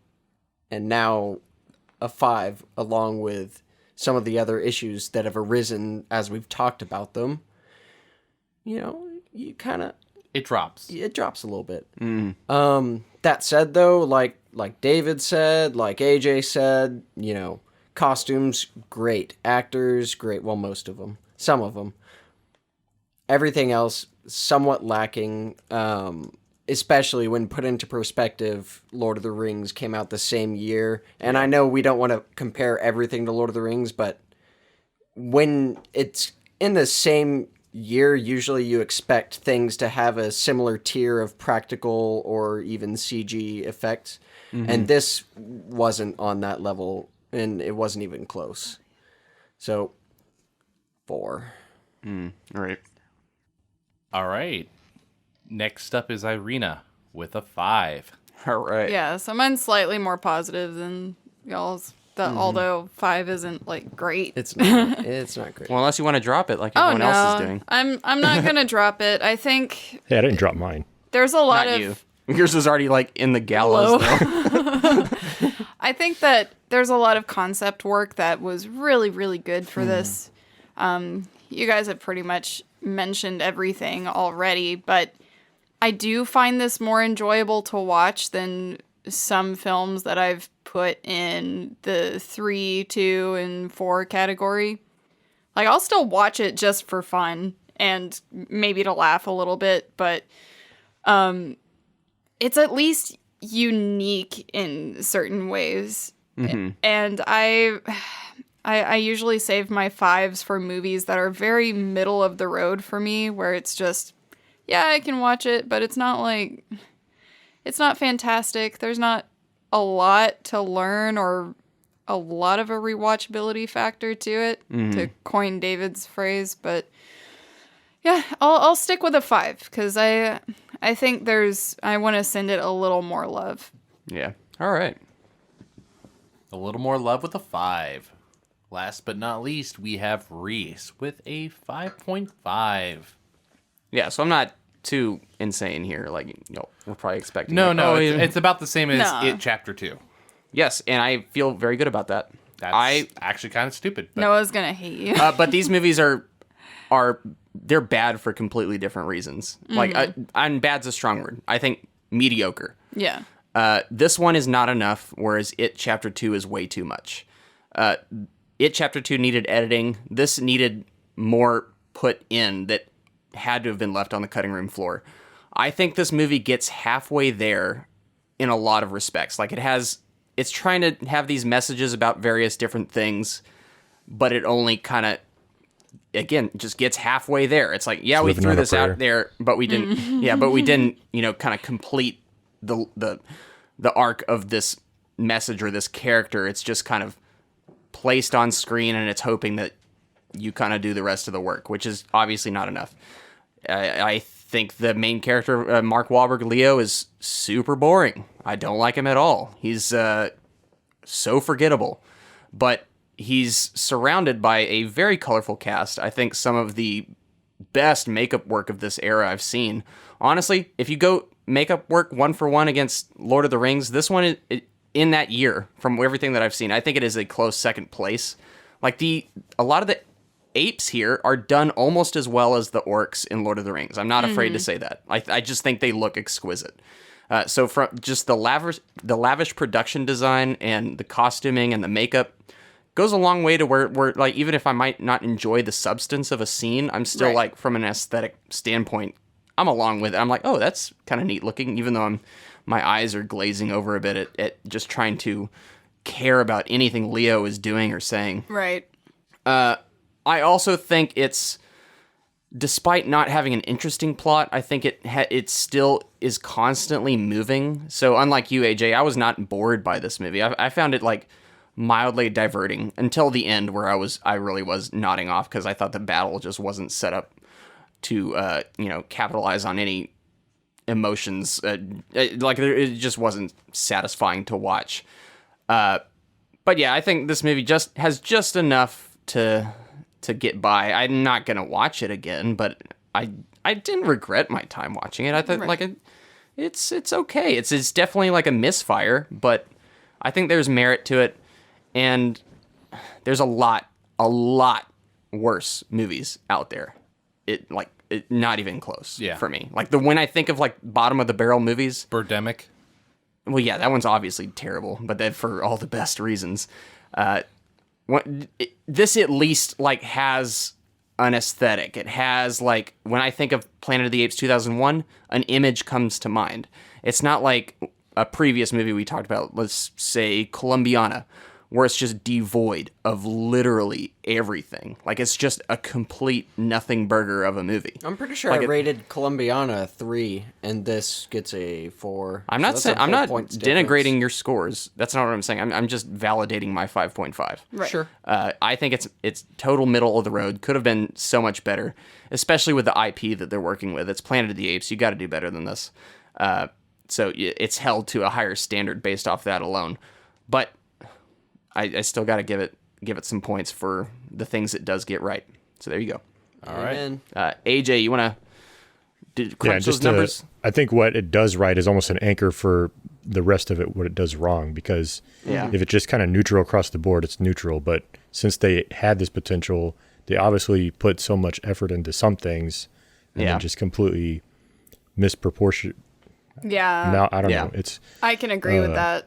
And now a 5, along with some of the other issues that have arisen as we've talked about them, you kind of... It drops. It drops a little bit. That said, though, like David said, like AJ said, costumes, great. Actors, great. Well, most of them. Some of them. Everything else, somewhat lacking, especially when put into perspective, Lord of the Rings came out the same year. And I know we don't want to compare everything to Lord of the Rings, but when it's in the same year, usually you expect things to have a similar tier of practical or even CG effects. And this wasn't on that level, and it wasn't even close. So, 4. Right. All right. Next up is Irina with a 5. All right. Yeah, so mine's slightly more positive than y'all's. Although 5 isn't like great. It's not. It's not great. Well, unless you want to drop it like everyone else is doing. I'm not gonna drop it. I think Hey, I didn't drop mine. there's a lot Not of you. Yours is already like in the gallows though. I think that there's a lot of concept work that was really, really good for this. You guys have pretty much mentioned everything already, but I do find this more enjoyable to watch than some films that I've put in the 3, 2, and 4 category. Like, I'll still watch it just for fun and maybe to laugh a little bit, but it's at least unique in certain ways. And I usually save my 5s for movies that are very middle of the road for me, where it's just yeah, I can watch it, but it's not like, it's not fantastic. There's not a lot to learn or a lot of a rewatchability factor to it, to coin David's phrase. But yeah, I'll stick with a 5 because I think I want to send it a little more love. Yeah. All right. A little more love with a 5. Last but not least, we have Reese with a 5.5. Yeah, so I'm not too insane here. Like, we're probably expecting. No, like, it's about the same as Nah. It Chapter 2. Yes, and I feel very good about that. That's actually kind of stupid. But, Noah's gonna hate you. But these movies are they're bad for completely different reasons. Like, and bad's a strong word. I think mediocre. Yeah. This one is not enough, whereas It Chapter 2 is way too much. It Chapter 2 needed editing. This needed more put in that had to have been left on the cutting room floor. I think this movie gets halfway there in a lot of respects. Like, it's trying to have these messages about various different things, but it only kind of, again, just gets halfway there. It's like, yeah, we threw this out there, but we didn't. Yeah, but we didn't, kind of complete the arc of this message or this character. It's just kind of placed on screen, and it's hoping that you kind of do the rest of the work, which is obviously not enough. I think the main character, Mark Wahlberg, Leo, is super boring. I don't like him at all. He's so forgettable, but he's surrounded by a very colorful cast. I think some of the best makeup work of this era I've seen. Honestly, if you go makeup work 1-for-1 against Lord of the Rings, this one in that year, from everything that I've seen, I think it is a close second place. Like, a lot of the apes here are done almost as well as the orcs in Lord of the Rings. I'm not afraid to say that. I just think they look exquisite. So from just the lavish production design and the costuming and the makeup goes a long way to where like, even if I might not enjoy the substance of a scene, I'm still like, from an aesthetic standpoint, I'm along with it. I'm like, oh, that's kind of neat looking, even though my eyes are glazing over a bit at just trying to care about anything Leo is doing or saying. Right. I also think it's, despite not having an interesting plot, I think it still is constantly moving. So unlike you, AJ, I was not bored by this movie. I found it like mildly diverting until the end, where I really was nodding off because I thought the battle just wasn't set up to capitalize on any emotions. It just wasn't satisfying to watch. But yeah, I think this movie just has just enough to get by. I'm not gonna watch it again, but I didn't regret my time watching it. I thought it's okay. It's definitely like a misfire, but I think there's merit to it, and there's a lot worse movies out there. It not even close for me. Like when I think of like bottom of the barrel movies, Birdemic. Well, yeah, that one's obviously terrible, but that for all the best reasons. This at least like has an aesthetic. It has like, when I think of Planet of the Apes 2001, an image comes to mind. It's not like a previous movie we talked about, let's say Columbiana, where it's just devoid of literally everything. Like, it's just a complete nothing burger of a movie. I'm pretty sure like I rated Columbiana a 3, and this gets a 4. I'm not saying, I'm not denigrating your scores. That's not what I'm saying. I'm just validating my 5.5. Right. Sure. I think it's total middle of the road. Could have been so much better, especially with the IP that they're working with. It's Planet of the Apes. You got to do better than this. So it's held to a higher standard based off that alone. But I still got to give it some points for the things it does get right. So there you go. All right. AJ, you want to crunch those numbers? I think what it does right is almost an anchor for the rest of it, what it does wrong, because if it's just kind of neutral across the board, it's neutral. But since they had this potential, they obviously put so much effort into some things and then just completely misproportionate. Yeah. Now, I don't know. I can agree with that.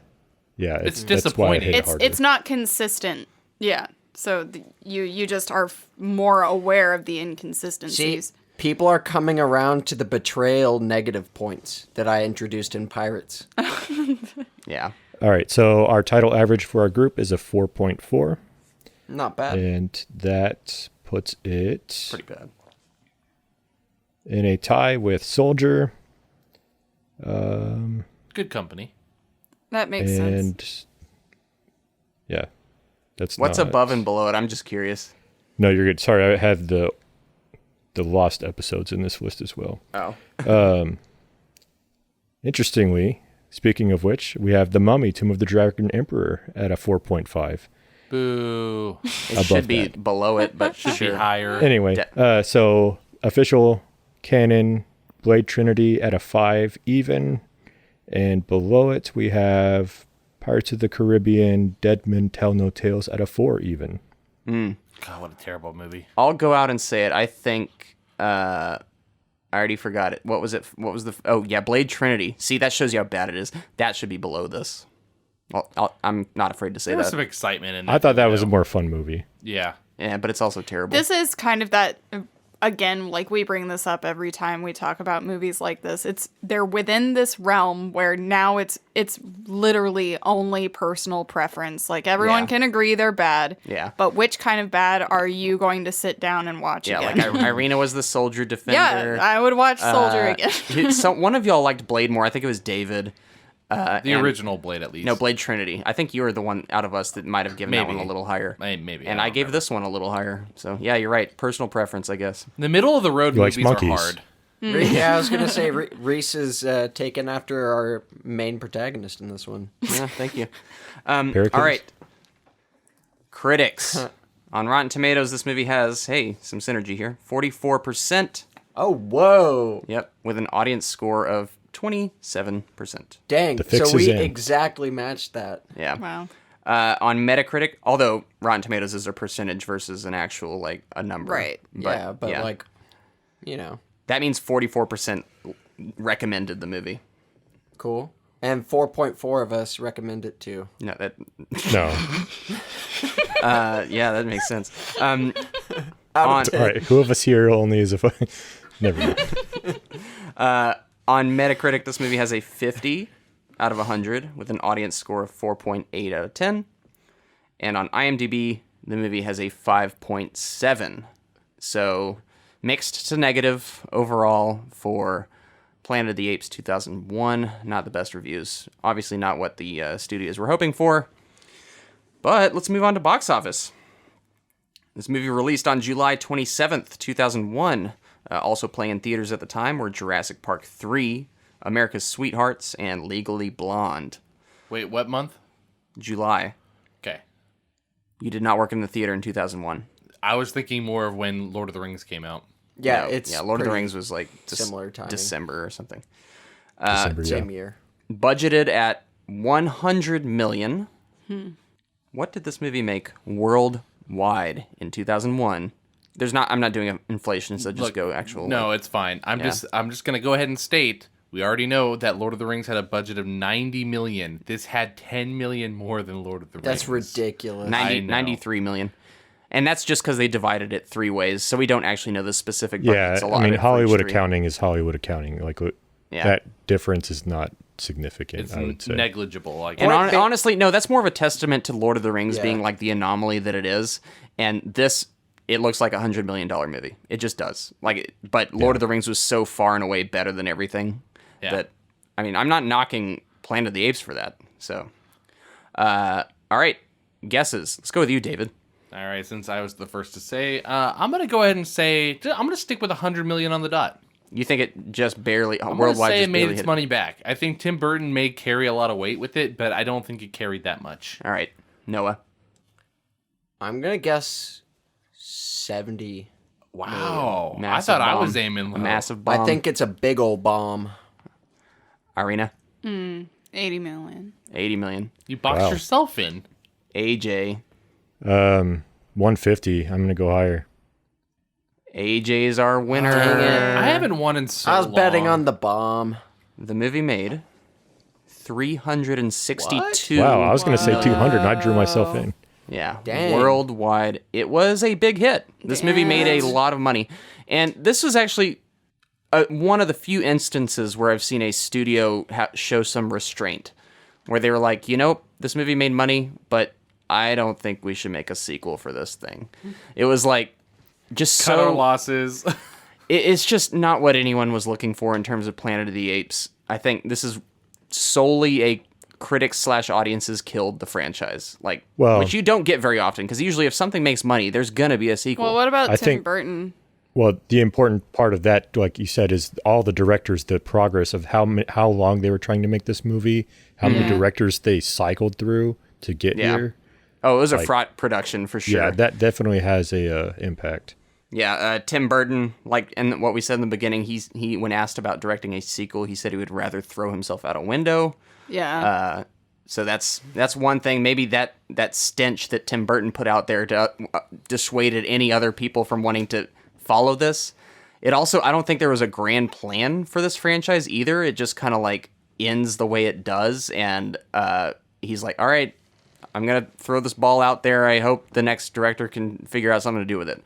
Yeah, it's disappointing. It's not consistent. Yeah. So you just are more aware of the inconsistencies. See, people are coming around to the betrayal negative points that I introduced in Pirates. Yeah. All right. So our title average for our group is a 4.4. Not bad. And that puts it pretty bad. In a tie with Soldier. Good company. That makes sense. And yeah, that's What's not... above and below it? I'm just curious. No, you're good. Sorry, I had the lost episodes in this list as well. Oh. Interestingly, speaking of which, we have The Mummy, Tomb of the Dragon Emperor at a 4.5. Boo. It should be below it, but should be higher. Anyway, so official canon, Blade Trinity at a 5 even. And below it, we have Pirates of the Caribbean, Dead Men Tell No Tales at a 4 even. God, what a terrible movie. I'll go out and say it. I think I already forgot it. What was it? What was the? Oh yeah, Blade Trinity. See, that shows you how bad it is. That should be below this. I'm not afraid to say There that. was some excitement in that. I thought that was a more fun movie. Yeah. Yeah, but it's also terrible. This is kind of that, again, like we bring this up every time we talk about movies like this. They're within this realm where now it's literally only personal preference. Like everyone can agree they're bad. Yeah. But which kind of bad are you going to sit down and watch again? Yeah, like Irina was the soldier defender. Yeah, I would watch Soldier again. So one of y'all liked Blade more. I think it was David. The original Blade, at least. No, Blade Trinity. I think you were the one out of us that might have given that one a little higher. Maybe. And I gave this one a little higher. So, yeah, you're right. Personal preference, I guess. The middle of the road movies are hard. Yeah, I was going to say Reese is taken after our main protagonist in this one. Yeah, thank you. All right. Critics. On Rotten Tomatoes, this movie has, some synergy here. 44%. Oh, whoa. Yep, with an audience score of 27%. Dang, so we exactly matched that. Yeah. Wow. On Metacritic, although Rotten Tomatoes is a percentage versus an actual, a number. Right. But that means 44% recommended the movie. Cool. And 4.4 of us recommend it too. No, that... No. Yeah, that makes sense. All right, who of us here only is a... Never mind. On Metacritic, this movie has a 50 out of 100 with an audience score of 4.8 out of 10. And on IMDb, the movie has a 5.7. So mixed to negative overall for Planet of the Apes 2001. Not the best reviews. Obviously not what the studios were hoping for. But let's move on to box office. This movie released on July 27th, 2001. Also playing in theaters at the time were Jurassic Park 3, America's Sweethearts, and Legally Blonde. Wait, what month? July. Okay. You did not work in the theater in 2001. I was thinking more of when Lord of the Rings came out. Yeah, Lord of the Rings was similar timing. December or something. Same year. Budgeted at $100 million. What did this movie make worldwide in 2001? I'm not doing inflation, so just go actual. No, it's fine. I'm just gonna go ahead and state we already know that Lord of the Rings had a budget of $90 million. This had $10 million more than Lord of the Rings. That's ridiculous. 93 million. And that's just because they divided it 3 ways, so we don't actually know the specific budgets. Yeah, Hollywood accounting is Hollywood accounting. That difference is not significant, I would say. Negligible. And honestly, no, that's more of a testament to Lord of the Rings being like the anomaly that it is. And this... It looks like $100 million movie. It just does. But Lord of the Rings was so far and away better than everything that, I'm not knocking Planet of the Apes for that. So, all right, guesses. Let's go with you, David. All right, since I was the first to say, I'm going to go ahead and say, I'm going to stick with $100 million on the dot. You think it just barely, I'm worldwide, say just it made barely its hit money back. I think Tim Burton may carry a lot of weight with it, but I don't think it carried that much. All right, Noah. I'm going to guess 70. Wow. I thought I was aiming low. A massive bomb. I think it's a big old bomb. Irina? 80 million. 80 million. You boxed yourself in. AJ? 150. I'm going to go higher. AJ's our winner. I haven't won in so long. I was betting on the bomb. The movie made 362. Wow, I was going to say 200 and I drew myself in. Yeah, Dang. Worldwide. It was a big hit. This movie made a lot of money. And this was actually one of the few instances where I've seen a studio show some restraint. Where they were like, this movie made money, but I don't think we should make a sequel for this thing. It was like, just Cut our losses. it's just not what anyone was looking for in terms of Planet of the Apes. I think this is solely a critics/audiences killed the franchise, which you don't get very often, because usually if something makes money, there's gonna be a sequel. Well, what about Tim Burton? Well, the important part of that, like you said, is all the directors, the progress of how long they were trying to make this movie, how many directors they cycled through to get here. Oh, it was a fraught production for sure. Yeah, that definitely has a impact. Yeah, Tim Burton, and what we said in the beginning, he when asked about directing a sequel, he said he would rather throw himself out a window. Yeah. So that's one thing. Maybe that stench that Tim Burton put out there dissuaded any other people from wanting to follow this. It also, I don't think there was a grand plan for this franchise either. It just kind of ends the way it does, and he's like, all right, I'm going to throw this ball out there. I hope the next director can figure out something to do with it.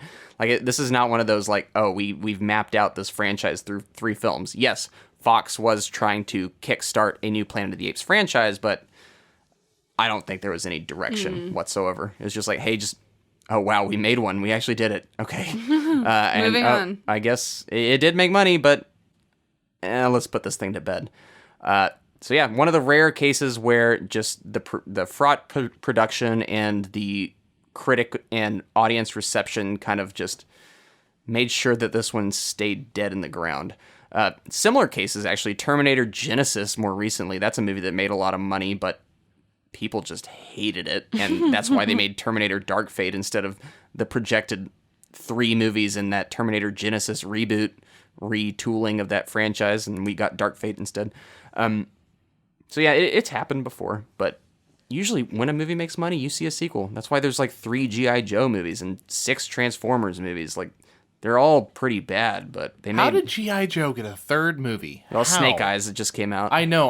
This is not one of those we've mapped out this franchise through 3 films. Yes, Fox was trying to kickstart a new Planet of the Apes franchise, but I don't think there was any direction whatsoever. It was just hey, oh wow, we made one. We actually did it. Okay. Moving on. I guess it did make money, but let's put this thing to bed. So yeah, one of the rare cases where just the fraught production and the critic and audience reception kind of just made sure that this one stayed dead in the ground. Similar cases, actually, Terminator Genesis more recently. That's a movie that made a lot of money, but people just hated it, and that's why they made Terminator Dark Fate instead of the projected 3 movies in that Terminator Genesis reboot, retooling of that franchise, and we got Dark Fate instead. So yeah, it's happened before, but usually when a movie makes money, you see a sequel. That's why there's 3 G.I. Joe movies and 6 Transformers movies. They're all pretty bad, but they made... How did G.I. Joe get a 3rd movie? Well, Snake Eyes, it just came out. I know.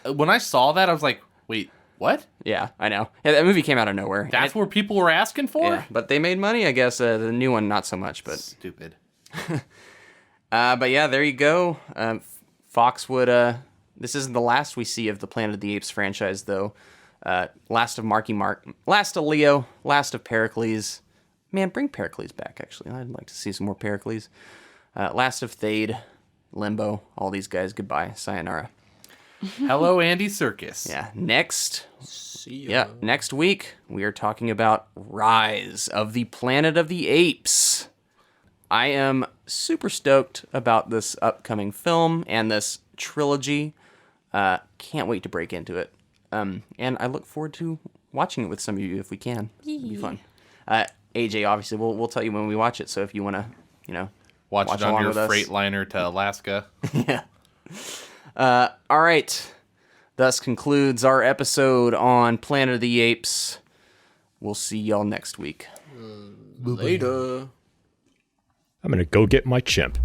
When I saw that, I was like, wait, what? Yeah, I know. Yeah, that movie came out of nowhere. That's where people were asking for? Yeah, but they made money, I guess. The new one, not so much, but... Stupid. But yeah, there you go. Fox would... This isn't the last we see of the Planet of the Apes franchise, though. Last of Marky Mark. Last of Leo. Last of Pericles. Man, bring Pericles back, actually. I'd like to see some more Pericles. Last of Thade. Limbo. All these guys, goodbye. Sayonara. Hello, Andy Serkis. Yeah, next week, we are talking about Rise of the Planet of the Apes. I am super stoked about this upcoming film and this trilogy. Can't wait to break into it. And I look forward to watching it with some of you if we can. It'll be fun. AJ, obviously, we'll tell you when we watch it. So if you want to, watch it on your Freightliner to Alaska. Yeah. All right. Thus concludes our episode on Planet of the Apes. We'll see y'all next week. Later. I'm going to go get my chimp.